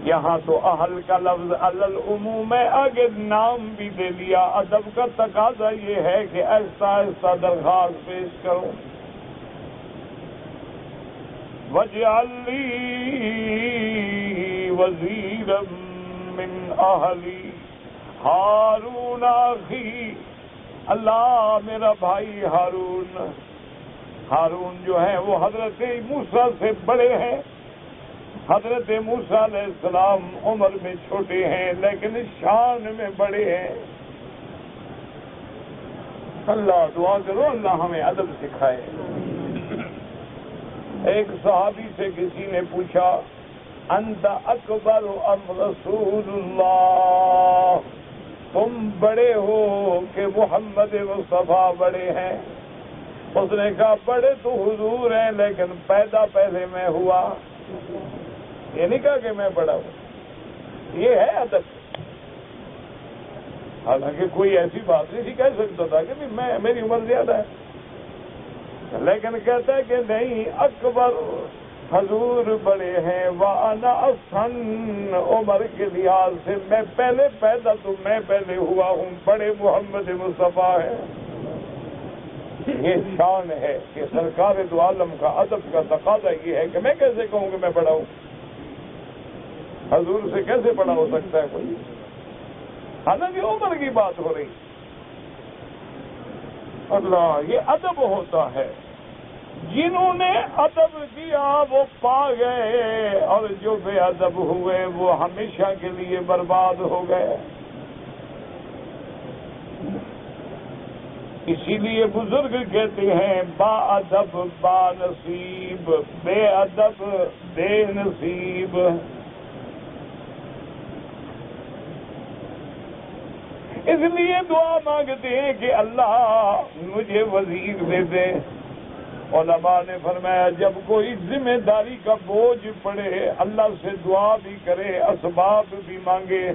یہاں تو اہل کا لفظ العموم ہے، آگے نام بھی دے دیا، ادب کا تقاضا یہ ہے کہ آہستہ آہستہ درخواست پیش کرو۔ وَاجْعَلْ لِي وَزِيرًا مِّنْ أَهْلِي ہارون اخی، اللہ میرا بھائی ہارون جو ہے وہ حضرت موسیٰ سے بڑے ہیں، حضرت موسیٰ علیہ السلام عمر میں چھوٹے ہیں لیکن شان میں بڑے ہیں۔ اللہ دعا کرو اللہ ہمیں ادب سکھائے۔ ایک صحابی سے کسی نے پوچھا انت اکبر ام رسول اللہ، تم بڑے ہو کہ محمد مصطفیٰ بڑے ہیں؟ اس نے کہا بڑے تو حضور ہیں لیکن پیدا پہلے میں ہوا، یہ نہیں کہا کہ میں بڑا ہوں، یہ ہے ادب۔ حالانکہ کوئی ایسی بات نہیں تھی کہہ سکتا تھا کہ میری عمر زیادہ ہے، لیکن کہتا ہے کہ نہیں، اکبر حضور بڑے ہیں، وَأَنَا أَحْسَنُ، عمر کے لحاظ سے میں پہلے پیدا تو میں پہلے ہوا ہوں، بڑے محمد مصطفیٰ ہیں۔ یہ شان ہے کہ سرکار دو عالم کا ادب کا تقاضا یہ ہے کہ میں کیسے کہوں کہ میں بڑا ہوں، حضور سے کیسے بڑا ہو سکتا ہے کوئی؟ حالانکہ عمر کی بات ہو رہی. اللہ، یہ ادب ہوتا ہے. جنہوں نے ادب کیا وہ پا گئے، اور جو بے ادب ہوئے وہ ہمیشہ کے لیے برباد ہو گئے. اسی لیے بزرگ کہتے ہیں با ادب با نصیب، بے ادب بے نصیب. اس لیے دعا مانگتے ہیں کہ اللہ مجھے وزیر دے دے. علماء نے فرمایا جب کوئی ذمہ داری کا بوجھ پڑے اللہ سے دعا بھی کرے، اسباب بھی مانگے،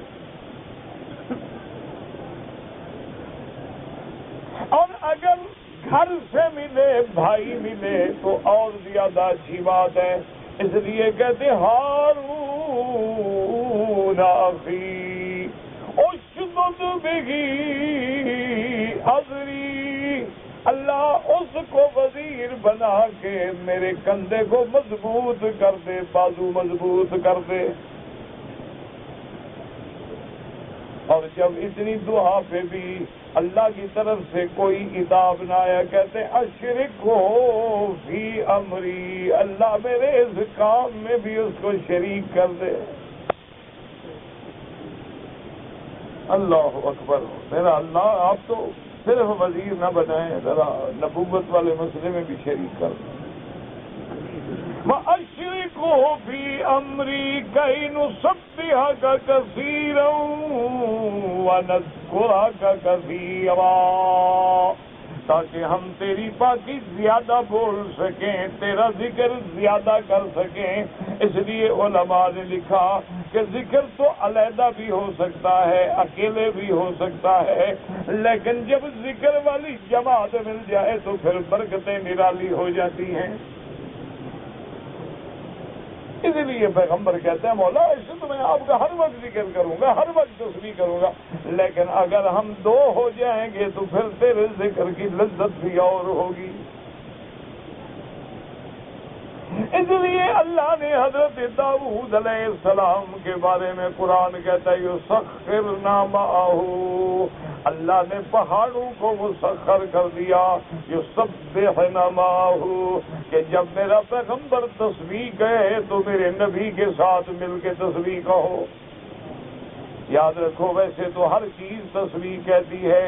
اور اگر گھر سے ملے، بھائی ملے تو اور زیادہ اچھی بات ہے. اس لیے کہتے ہارون اخی اشدد بہ اذری، اللہ اس کو وزیر بنا کے میرے کندھے کو مضبوط کر دے، بازو مضبوط کر دے. اور جب اتنی دعا پہ بھی اللہ کی طرف سے کوئی عتاب نہ آیا، کہتے اشرک ہو فی امری، اللہ میرے اس کام میں بھی اس کو شریک کر دے. اللہ اکبر. میرا اللہ، آپ تو صرف وزیر نہ بنائیں، ذرا نبوت والے مسئلے میں بھی شریک کر دیں. وَأَشْرِكْهُ فِي أَمْرِي كَيْ نُسَبِّحَكَ كَثِيرًا وَنَذْكُرَكَ كَثِيرًا، تاکہ ہم تیری پاکی زیادہ بول سکیں، تیرا ذکر زیادہ کر سکیں. اس لیے علماء نے لکھا کہ ذکر تو علیحدہ بھی ہو سکتا ہے، اکیلے بھی ہو سکتا ہے، لیکن جب ذکر والی جماعت مل جائے تو پھر برکتیں نرالی ہو جاتی ہیں. اس لیے پیغمبر کہتے ہیں مولا ایسے تو میں آپ کا ہر وقت ذکر کروں گا، ہر وقت تسبیح کروں گا، لیکن اگر ہم دو ہو جائیں گے تو پھر تیرے ذکر کی لذت بھی اور ہوگی. اس لیے اللہ نے حضرت داؤد علیہ السلام کے بارے میں قرآن کہتا ہے یسخرنا معہ، اللہ نے پہاڑوں کو مسخر کر دیا. یسبحنا معہ، کہ جب میرا پیغمبر تسبیح کہے تو میرے نبی کے ساتھ مل کے تسبیح کہو. یاد رکھو ویسے تو ہر چیز تسبیح کہتی ہے،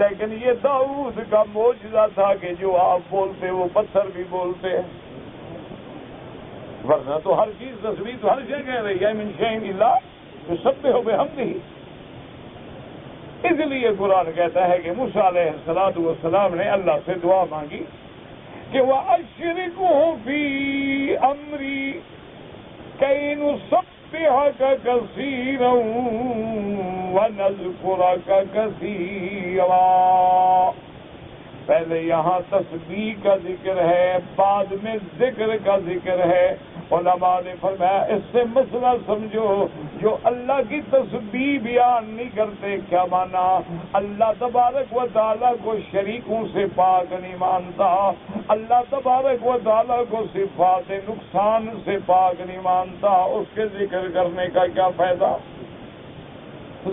لیکن یہ داؤد کا معجزہ تھا کہ جو آپ بولتے وہ پتھر بھی بولتے، ورنہ تو ہر چیز تسبیح تو ہر جگہ کہہ رہی ہے من شیء الا یسبح بحمدہ. اس لیے قرآن کہتا ہے کہ موسیٰ علیہ السلام نے اللہ سے دعا مانگی کہ وَأَشْرِكْهُ فِي أَمْرِي كَيْ نُسَبِّحَكَ كَثِيرًا وَنَذْكُرَكَ كَثِيرًا. پہلے یہاں تسبیح کا ذکر ہے، بعد میں ذکر کا ذکر ہے. علماء نے فرمایا اس سے مسئلہ سمجھو، جو اللہ کی تسبیح بیان نہیں کرتے کیا مانا؟ اللہ تبارک و تعالیٰ کو شریکوں سے پاک نہیں مانتا، اللہ تبارک و تعالیٰ کو صفات نقصان سے پاک نہیں مانتا، اس کے ذکر کرنے کا کیا فائدہ؟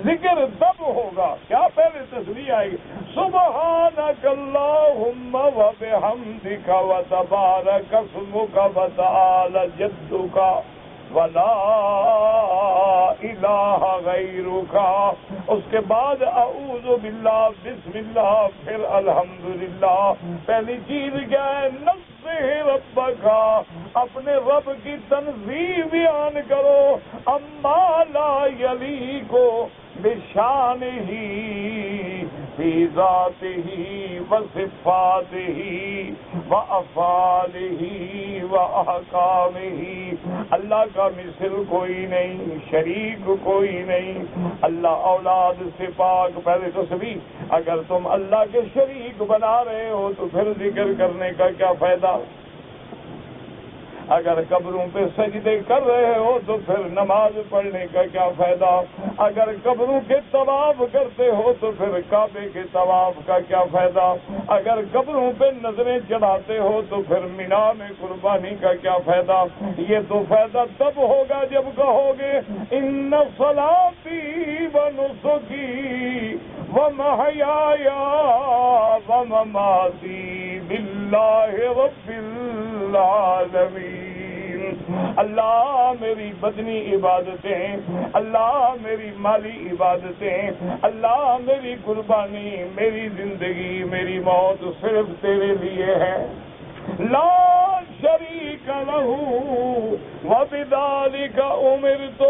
ذکر تب ہوگا کیا پہلے تسبیح آئے گی سبحانک اللہم و بحمدک و تبارک اسمک و تعالی جدک و لا الہ غیرک، اس کے بعد اعوذ باللہ، بسم اللہ، پھر الحمدللہ. پہلی چیز کیا ہے؟ نزہ ربک، اپنے رب کی تنزیہ بیان کرو. اما لا یلیق بشانہ فی ذاتہ و صفاتہ و افعالہ و احکامہ، اللہ کا مثل کوئی نہیں، شریک کوئی نہیں. اللہ اولاد سے پاک. پہلے تسبیح، اگر تم اللہ کے شریک بنا رہے ہو تو پھر ذکر کرنے کا کیا فائدہ؟ اگر قبروں پہ سجدے کر رہے ہو تو پھر نماز پڑھنے کا کیا فائدہ؟ اگر قبروں کے طواف کرتے ہو تو پھر کعبے کے طواف کا کیا فائدہ؟ اگر قبروں پہ نظریں چڑھاتے ہو تو پھر مینا میں قربانی کا کیا فائدہ؟ یہ تو فائدہ تب ہوگا جب کہو گے ان صلاتی و نسکی ومحیای ومماتی باللہ رب العالمین۔ اللہ میری بدنی عبادتیں، اللہ میری مالی عبادتیں، اللہ میری قربانی، میری زندگی، میری موت صرف تیرے لیے ہے۔ لا شریک لہ وبذالک امرت،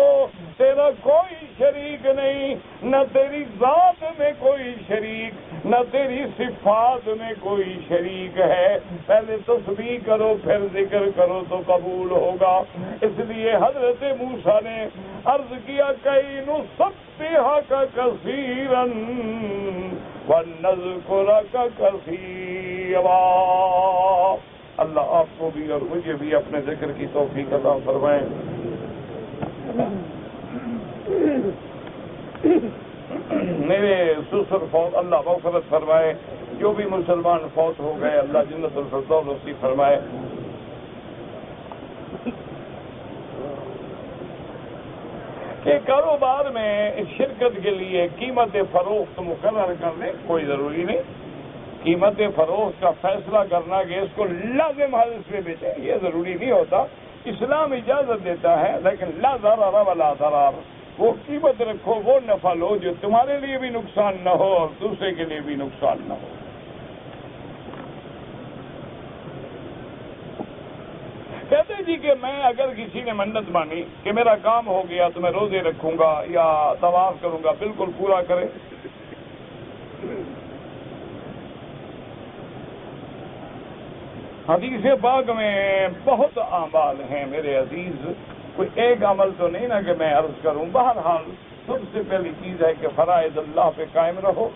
تیرا کوئی شریک نہیں، نہ تیری ذات میں کوئی شریک، نہ تیری صفات میں کوئی شریک ہے۔ پہلے تسبیح کرو پھر ذکر کرو تو قبول ہوگا۔ اس لیے حضرت موسیٰ نے عرض کیا کہ نسبحک کثیرا ونذکرک کثیرا۔ اللہ آپ کو بھی اور مجھے بھی اپنے ذکر کی توفیق عطا فرمائے۔ میرے سسر فوت اللہ مغفرت فرمائے، جو بھی مسلمان فوت ہو گئے اللہ جنت الفردوس نصیب فرمائے۔ کہ کاروبار میں شرکت کے لیے قیمت فروخت مقرر کرنے کوئی ضروری نہیں۔ قیمت فروخت کا فیصلہ کرنا کہ اس کو لازم حالت میں بیچیں یہ ضروری نہیں ہوتا۔ اسلام اجازت دیتا ہے، لیکن لا ضرر ولا ضرار، وہ قیمت رکھو، وہ نفع لو جو تمہارے لیے بھی نقصان نہ ہو اور دوسرے کے لیے بھی نقصان نہ ہو۔ کہتے جی کہ میں اگر کسی نے منت مانی کہ میرا کام ہو گیا تو میں روزے رکھوں گا یا طواف کروں گا، بالکل پورا کرے۔ حدیث پاک میں بہت اعمال ہیں میرے عزیز، کوئی ایک عمل تو نہیں نا کہ میں عرض کروں۔ بہرحال سب سے پہلی چیز ہے کہ فرائض اللہ پہ قائم رہو،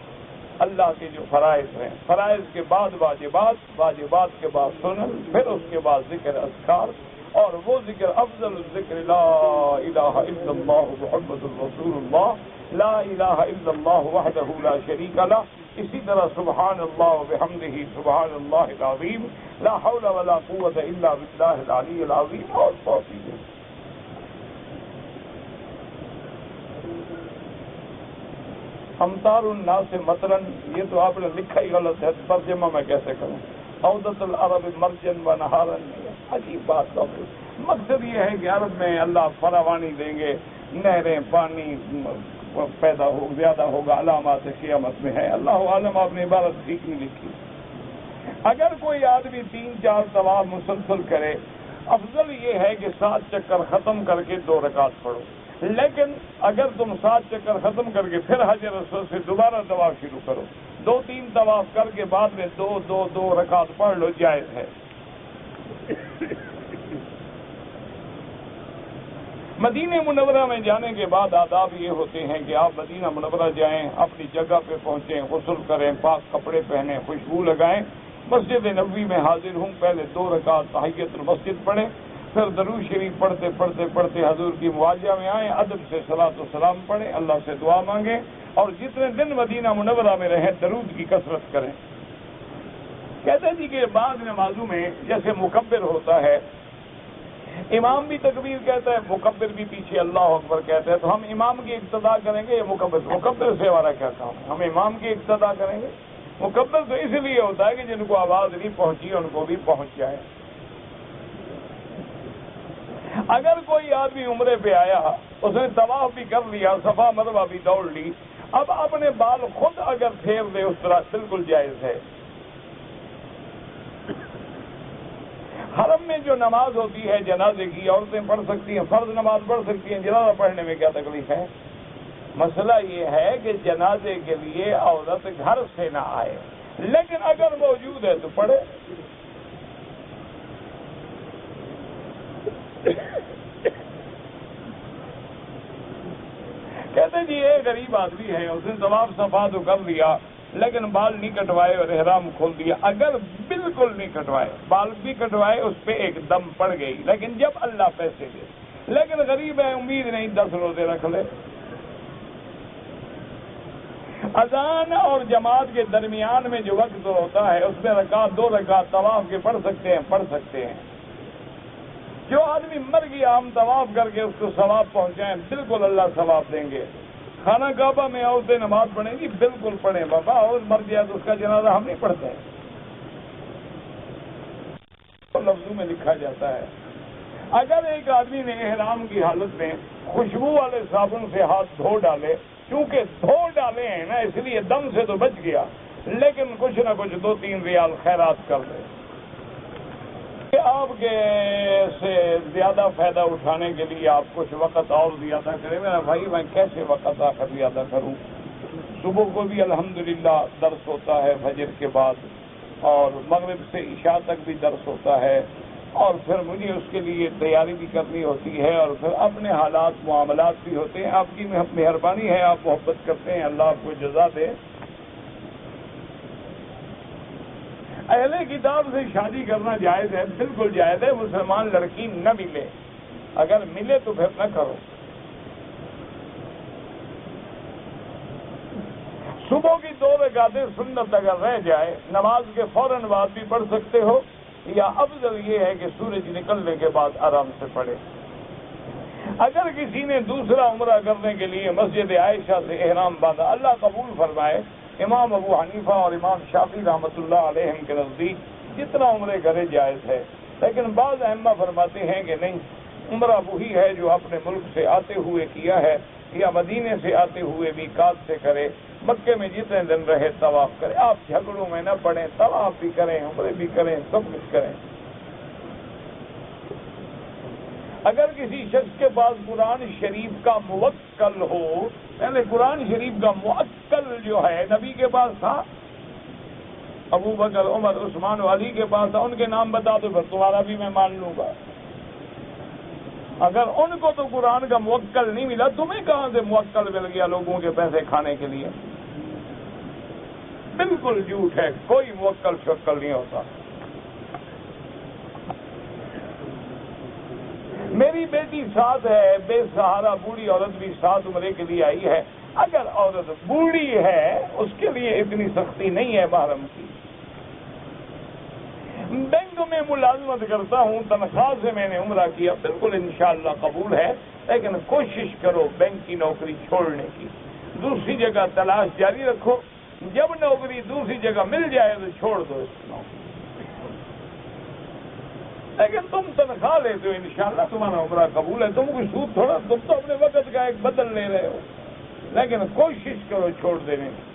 اللہ کے جو فرائض ہیں، فرائض کے بعد واجبات، واجبات کے بعد سنن، پھر اس کے بعد ذکر اذکار، اور وہ ذکر افضل الذکر لا الہ الا اللہ محمد الرسول اللہ، لا الہ الا اللہ وحدہ لا شریک لہ۔ اسی طرح سبحان اللہ وبحمدہ سبحان اللہ العظیم، لا حول ولا قوت الا باللہ العلی العظیم، اور بہت چیزیں۔ امطار الناس مطرن، یہ تو آپ نے لکھا ہی غلط ہے، ترجمہ میں کیسے کروں؟ عودت العرب مرجن و نہارن، عجیب بات ہے۔ مقصد یہ ہے کہ عرب میں اللہ فراوانی دیں گے، نہریں، پانی پیدا ہو زیادہ ہوگا، علامات قیامت میں ہے۔ اللہ عالم، آپ نے عبارت ٹھیک نہیں لکھی۔ اگر کوئی آدمی 3-4 طواف مسلسل کرے، افضل یہ ہے کہ 7 چکر ختم کر کے 2 رکعت پڑھو، لیکن اگر تم 7 چکر ختم کر کے پھر حجر اسود سے دوبارہ طواف شروع کرو، 2-3 طواف کر کے بعد میں 2 رکعت پڑھ لو، جائز ہے۔ مدینہ منورہ میں جانے کے بعد آداب یہ ہوتے ہیں کہ آپ مدینہ منورہ جائیں، اپنی جگہ پہ پہنچیں، غسل کریں، پاک کپڑے پہنیں، خوشبو لگائیں، مسجد نبوی میں حاضر ہوں، پہلے 2 رکعت تحیۃ المسجد پڑھیں، پھر درود شریف پڑھتے پڑھتے پڑھتے حضور کی مواجہہ میں آئیں، ادب سے صلاۃ و سلام پڑھیں، اللہ سے دعا مانگیں، اور جتنے دن مدینہ منورہ میں رہیں درود کی کثرت کریں۔ کہتے جی کہ بعض نمازوں میں جیسے مکبر ہوتا ہے، امام بھی تکبیر کہتا ہے، مکبر بھی پیچھے اللہ اکبر کہتا ہے، تو ہم امام کی اقتدا کریں گے یا مکبر سے ہمارا کیا کام ہے؟ ہم امام کی اقتدا کریں گے۔ مکبر تو اس لیے ہوتا ہے کہ جن کو آواز نہیں پہنچی ان کو بھی پہنچ جائے۔ اگر کوئی آدمی عمرے پہ آیا، اس نے طواف بھی کر لیا، صفا مروہ بھی دوڑ لی، اب اپنے بال خود اگر پھیر دے اس طرح بالکل جائز ہے۔ حرم میں جو نماز ہوتی ہے جنازے کی، عورتیں پڑھ سکتی ہیں، فرض نماز پڑھ سکتی ہیں، جنازہ پڑھنے میں کیا تکلیف ہے؟ مسئلہ یہ ہے کہ جنازے کے لیے عورت گھر سے نہ آئے، لیکن اگر موجود ہے تو پڑھے۔ کہتے جی ایک غریب آدمی ہے، اس نے طواف صفا تو کر لیا لیکن بال نہیں کٹوائے اور احرام کھول دیا، اگر بالکل بالکل نہیں کٹوائے، بال بھی کٹوائے اس پہ ایک دم پڑ گئی، لیکن جب اللہ پیسے دے، لیکن غریب ہے امید نہیں 10 روزے رکھ لے۔ اذان اور جماعت کے درمیان میں جو وقت ہوتا ہے اس میں رکعت 2 رکعت طواف کے پڑھ سکتے ہیں۔ جو آدمی مر گیا ہم طواف کر کے اس کو ثواب پہنچائیں، بالکل اللہ ثواب دیں گے۔ خانہ کعبہ میں عورتیں نماز پڑھیں گی، بالکل پڑھیں بابا، اور مر گیا تو اس کا جنازہ ہم نہیں پڑھتے ہیں، لفظوں میں لکھا جاتا ہے۔ اگر ایک آدمی نے احرام کی حالت میں خوشبو والے صابن سے ہاتھ دھو ڈالے، چونکہ دھو ڈالے ہیں نا اس لیے دم سے تو بچ گیا، لیکن کچھ نہ کچھ 2-3 ریال خیرات کر دے، کہ آپ کے سے زیادہ فائدہ اٹھانے کے لیے آپ کچھ وقت اور زیادہ کریں۔ میرا بھائی میں کیسے وقت آخر زیادہ کروں؟ صبح کو بھی الحمدللہ درس ہوتا ہے فجر کے بعد، اور مغرب سے عشاء تک بھی درس ہوتا ہے، اور پھر مجھے اس کے لیے تیاری بھی کرنی ہوتی ہے، اور پھر اپنے حالات معاملات بھی ہوتے ہیں۔ آپ کی مہربانی ہے، آپ محبت کرتے ہیں، اللہ آپ کو جزا دے۔ اہل کتاب سے شادی کرنا جائز ہے، بالکل جائز ہے، مسلمان لڑکی نہ ملے، اگر ملے تو پھر نہ کرو۔ صبح کی 2 رکعتیں سنت اگر رہ جائے، نماز کے فوراً بعد بھی پڑھ سکتے ہو، یا افضل یہ ہے کہ سورج نکلنے کے بعد آرام سے پڑھے۔ اگر کسی نے دوسرا عمرہ کرنے کے لیے مسجد عائشہ سے احرام باندھا، اللہ قبول فرمائے، امام ابو حنیفہ اور امام شافعی رحمۃ اللہ علیہم کے نزدیک جتنا عمرے کرے جائز ہے، لیکن بعض ائمہ فرماتے ہیں کہ نہیں، عمرہ وہی ہے جو اپنے ملک سے آتے ہوئے کیا ہے، یا مدینے سے آتے ہوئے میقات سے کرے، مکے میں جتنے دن رہے طواف کرے۔ آپ جھگڑوں میں نہ پڑیں، طواف بھی کریں، عمرے بھی کریں، سب کچھ کریں۔ اگر کسی شخص کے پاس قرآن شریف کا موکل ہو، پہلے قرآن شریف کا موکل جو ہے نبی کے پاس تھا، ابو بکر، عمر، عثمان و علی کے پاس تھا، ان کے نام بتا دو، پھر تمہارا بھی میں مان لوں گا۔ اگر ان کو تو قرآن کا موکل نہیں ملا، تمہیں کہاں سے موکل مل گیا لوگوں کے پیسے کھانے کے لیے؟ بالکل جھوٹ ہے، کوئی موکل شکل نہیں ہوتا۔ میری بیٹی ساتھ ہے، بے سہارا بوڑھی عورت بھی ساتھ عمرے کے لیے آئی ہے۔ اگر عورت بوڑھی ہے اس کے لیے اتنی سختی نہیں ہے محرم کی۔ بینک میں ملازمت کرتا ہوں، تنخواہ سے میں نے عمرہ کیا، بالکل انشاءاللہ قبول ہے، لیکن کوشش کرو بینک کی نوکری چھوڑنے کی، دوسری جگہ تلاش جاری رکھو، جب نوکری دوسری جگہ مل جائے تو چھوڑ دو اس نوکری۔ لیکن تم تنخواہ لیتے ہو، انشاءاللہ تمہارا عمرہ قبول ہے، تم کوئی سود تھوڑا، تم تو اپنے وقت کا ایک بدل لے رہے ہو، لیکن کوشش کرو چھوڑ دینے کی۔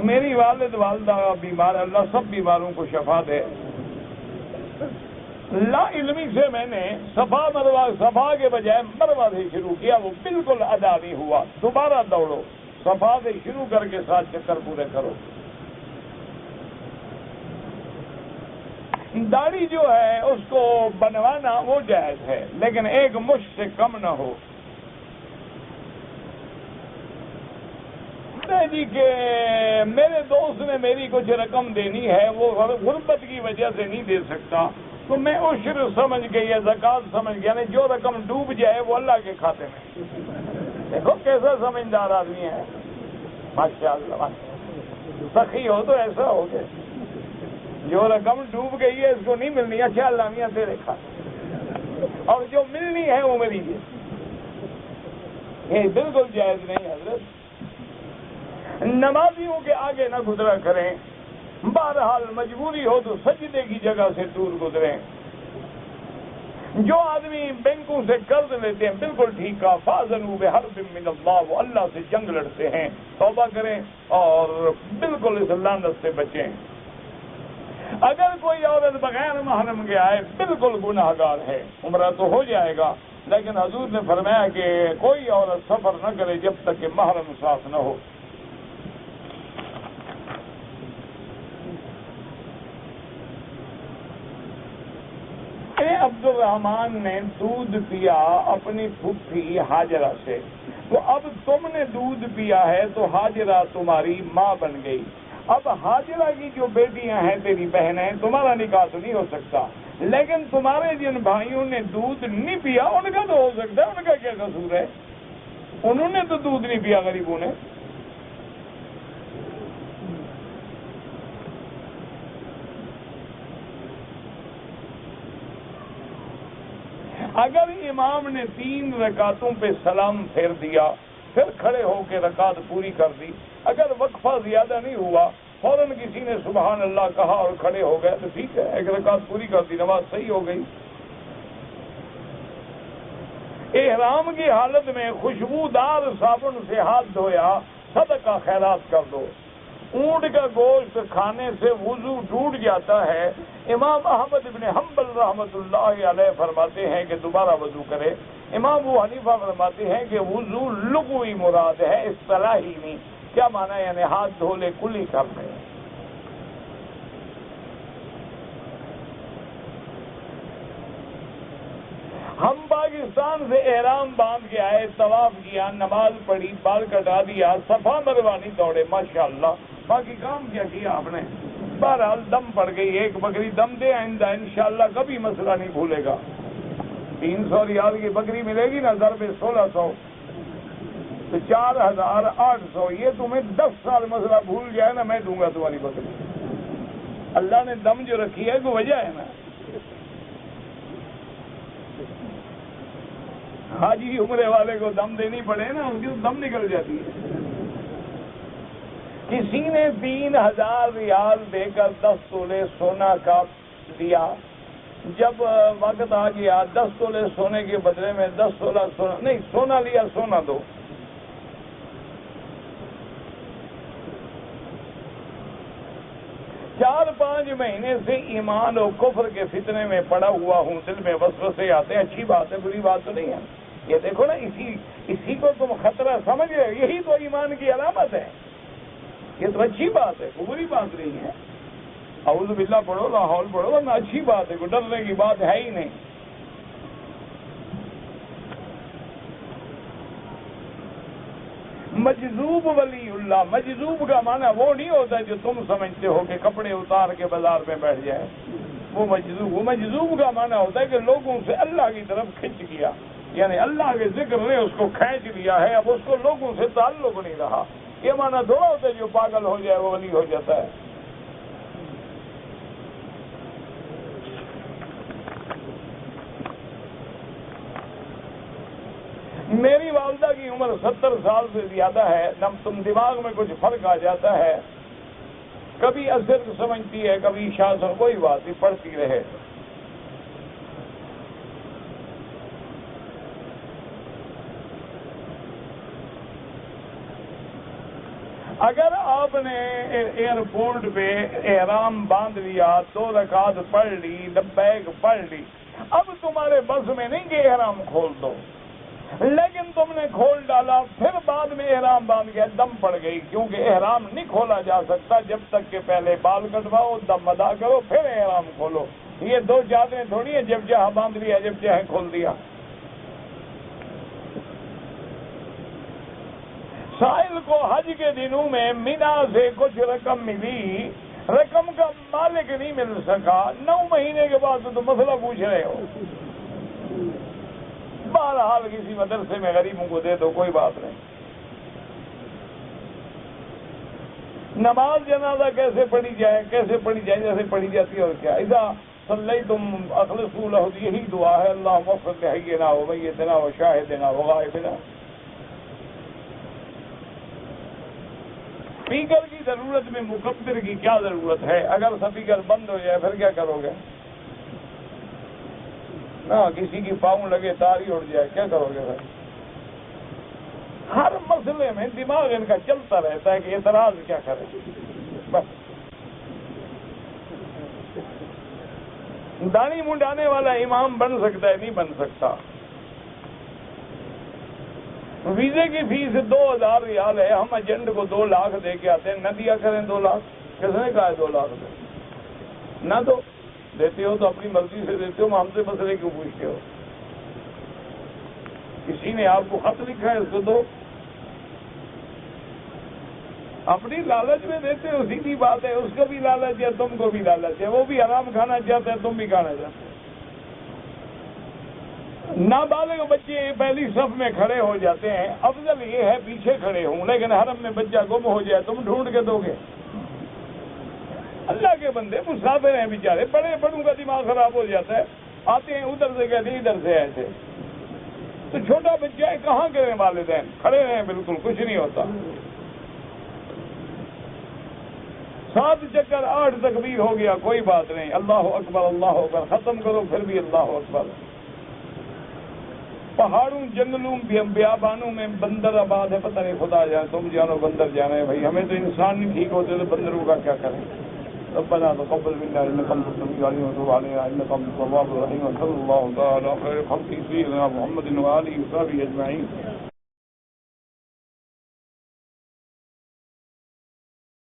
میری والد والدہ بیمار، اللہ سب بیماروں کو شفا دے۔ لا علمی سے میں نے صفا کے بجائے مروہ سے شروع کیا، وہ بالکل ادا نہیں ہوا، دوبارہ دوڑو، صفا سے شروع کر کے 7 چکر پورے کرو۔ داڑھی جو ہے اس کو بنوانا وہ جائز ہے، لیکن 1 مشت سے کم نہ ہو۔ جی کہ میرے دوست نے میری کچھ رقم دینی ہے، وہ غربت کی وجہ سے نہیں دے سکتا، تو میں عشر سمجھ کے یا زکوٰۃ سمجھ کے، یعنی جو رقم ڈوب جائے وہ اللہ کے کھاتے میں۔ دیکھو کیسا سمجھدار آدمی ہے، ماشاءاللہ، سخی ہو تو ایسا ہو گیا، جو رقم ڈوب گئی ہے اس کو نہیں ملنی، اچھا اللہ میاں تیرے کھاتے، اور جو ملنی ہے وہ میری ہے۔ یہ بالکل جائز نہیں حضرت۔ نمازیوں کے آگے نہ گزرا کریں، بہرحال مجبوری ہو تو سجدے کی جگہ سے دور گزریں۔ جو آدمی بینکوں سے قرض لیتے ہیں بالکل ٹھیک ہے، فاذنوا بحرب من اللہ، وہ اللہ سے جنگ لڑتے ہیں، توبہ کریں اور بالکل اس لعنت سے بچیں۔ اگر کوئی عورت بغیر محرم کے آئے بالکل گناہ گار ہے، عمرہ تو ہو جائے گا، لیکن حضور نے فرمایا کہ کوئی عورت سفر نہ کرے جب تک کہ محرم ساتھ نہ ہو۔ عبد الرحمان نے دودھ پیا اپنی پھپھی ہاجرہ سے، تو اب تم نے دودھ پیا ہے تو ہاجرہ تمہاری ماں بن گئی، اب حاجرہ کی جو بیٹیاں ہیں تیری بہنیں، تمہارا نکاح تو نہیں ہو سکتا، لیکن تمہارے جن بھائیوں نے دودھ نہیں پیا ان کا تو ہو سکتا ہے، ان کا کیا قصور ہے؟ انہوں نے تو دودھ نہیں پیا غریبوں نے۔ اگر امام نے 3 رکعتوں پہ سلام پھیر دیا، پھر کھڑے ہو کے رکعت پوری کر دی، اگر وقفہ زیادہ نہیں ہوا، فوراً کسی نے سبحان اللہ کہا اور کھڑے ہو گئے تو ٹھیک ہے، ایک رکعت پوری کر دی، نماز صحیح ہو گئی۔ احرام کی حالت میں خوشبودار صابن سے ہاتھ دھویا، صدقہ خیرات کر دو۔ اونٹ کا گوشت کھانے سے وضو ٹوٹ جاتا ہے، امام احمد بن حنبل رحمۃ اللہ علیہ فرماتے ہیں کہ دوبارہ وضو کرے۔ امام ابو حنیفہ فرماتے ہیں کہ وضو لغوی مراد ہے، اصطلاحی نہیں۔ کیا معنی؟ یعنی ہاتھ دھو لے، کلی کر لے۔ ہم پاکستان سے احرام باندھ کے آئے، طواف کیا، نماز پڑھی، بال کٹا دیا، صفا مروا نہیں دوڑے، ماشاءاللہ، باقی کام کیا کیا آپ نے؟ بہرحال دم پڑ گئی، ایک بکری دم دے، آئندہ انشاءاللہ کبھی مسئلہ نہیں بھولے گا۔ 300 ریال کی بکری ملے گی نا، ضرب 1600 تو 4800، یہ تمہیں 10 سال مسئلہ بھول جائے نا، میں دوں گا تمہاری بکری۔ اللہ نے دم جو رکھی ہے کوئی وجہ ہے نا۔ حاجی عمرے والے کو دم دینی پڑے نا، ان کی تو دم نکل جاتی ہے۔ کسی نے 3000 ریال دے کر 10 تولے سونا کا دیا، جب وقت آ گیا 10 تولے سونے کے بدلے میں 10 تولہ سونا نہیں، سونا لیا، سونا دو۔ چار 5 مہینے سے ایمان و کفر کے فتنے میں پڑا ہوا ہوں، دل میں وسوسے آتے ہیں، اچھی بات ہے، بری بات تو نہیں ہے۔ یہ دیکھو نا، اسی کو تم خطرہ سمجھ رہے ہو، یہی تو ایمان کی علامت ہے۔ یہ تو اچھی بات ہے، کوئی بری بات نہیں ہے۔ اعوذ باللہ پڑھو، لا حول پڑھو، ورنہ اچھی بات ہے، کوئی ڈرنے کی بات ہے ہی نہیں۔ مجذوب ولی اللہ، مجذوب کا معنی وہ نہیں ہوتا جو تم سمجھتے ہو کہ کپڑے اتار کے بازار میں بیٹھ جائے، وہ مجذوب کا معنی ہوتا ہے کہ لوگوں سے اللہ کی طرف کھنچ گیا، یعنی اللہ کے ذکر نے اس کو کھینچ لیا ہے، اب اس کو لوگوں سے تعلق نہیں رہا۔ یہ معنی تھوڑا ہوتا ہے جو پاگل ہو جائے وہ ولی ہو جاتا ہے۔ میری والدہ کی عمر 70 سال سے زیادہ ہے، تم دماغ میں کچھ فرق آ جاتا ہے، کبھی اثر سمجھتی ہے، کبھی شاذ، کوئی بات نہیں، پڑھتی رہے۔ اگر آپ نے ایئرپورٹ پہ احرام باندھ لیا، 2 رکعت پڑھ لی، لبیک پڑھ لی، اب تمہارے بس میں نہیں کہ احرام کھول دو، لیکن تم نے کھول ڈالا، پھر بعد میں احرام باندھ گیا، دم پڑ گئی، کیونکہ احرام نہیں کھولا جا سکتا جب تک کہ پہلے بال کٹواؤ، دم ادا کرو، پھر احرام کھولو۔ یہ 2 چادریں تھوڑی ہیں، جب چاہے باندھ لیا، جب چاہے کھول دیا۔ سائل کو حج کے دنوں میں مینا سے کچھ رقم ملی، رقم کا مالک نہیں مل سکا، 9 مہینے کے بعد تو مسئلہ پوچھ رہے ہو۔ بہرحال کسی مدرسے میں غریبوں کو دے دو، کوئی بات نہیں۔ نماز جنازہ کیسے پڑھی جائے؟ کیسے پڑھی جائے؟ جیسے پڑھی جاتی ہے، اور کیا؟ اذا صلیتم اخلصوا لہ، یہی دعا ہے، اللہم اغفر لحینا و میتنا و شاہدنا و غائبنا۔ اسپیکر کی ضرورت میں مکبر کی کیا ضرورت ہے؟ اگر اسپیکر بند ہو جائے پھر کیا کرو گے؟ کسی کی پاؤں لگے، تار ہی اڑ جائے، کیا کرو گے بھائی؟ ہر مسئلے میں دماغ ان کا چلتا رہتا ہے کہ اعتراض کیا کرے، بس۔ داڑھی منڈانے والا امام بن سکتا ہے؟ نہیں بن سکتا۔ ویزے کی فیس 2000 ریال ہے، ہم ایجنٹ کو 2 لاکھ دے کے آتے ہیں، نہ دیا کریں 2 لاکھ۔ کس نے کہا ہے 2 لاکھ دے؟ نہ دو، دیتے ہو تو اپنی مرضی سے دیتے ہو، ہم سے مسئلے کیوں پوچھتے ہو؟ کسی نے آپ کو خط لکھا ہے، اس کو دو۔ اپنی لالچ میں دیتے ہو، سیدھی بات ہے، اس کو بھی لالچ ہے، تم کو بھی لالچ ہے، وہ بھی حرام کھانا چاہتے ہیں، تم بھی کھانا چاہتے ہیں۔ نابالغ بچے پہلی صف میں کھڑے ہو جاتے ہیں، افضل یہ ہے پیچھے کھڑے ہوں، لیکن حرم میں بچہ گم ہو جائے تم ڈھونڈ کے دو گے؟ اللہ کے بندے مسافر ہیں بیچارے، بڑے بڑوں کا دماغ خراب ہو جاتا ہے، آتے ہیں ادھر سے کہتے ہیں ادھر سے ایسے، تو چھوٹا بچہ ہے، کہاں گئے والدین؟ کھڑے ہیں بالکل، کچھ نہیں ہوتا۔ 7 چکر 8 تکبیر ہو گیا، کوئی بات نہیں، اللہ اکبر اللہ اکبر، ختم کرو پھر بھی اللہ اکبر۔ پہاڑوں جنگلوں بیابانوں میں بندر آباد ہے، پتہ نہیں خدا جانے، تم جانو بندر جانے بھائی، ہمیں تو انسان نہیں ٹھیک ہوتے تو بندروں کا کیا کریں؟ ربنا تقبل منا انك انت السميع العليم وتب علينا انك انت التواب الرحيم، وصلى الله تعالى على خير خلقه سيدنا محمد وآله وصحبه اجمعين۔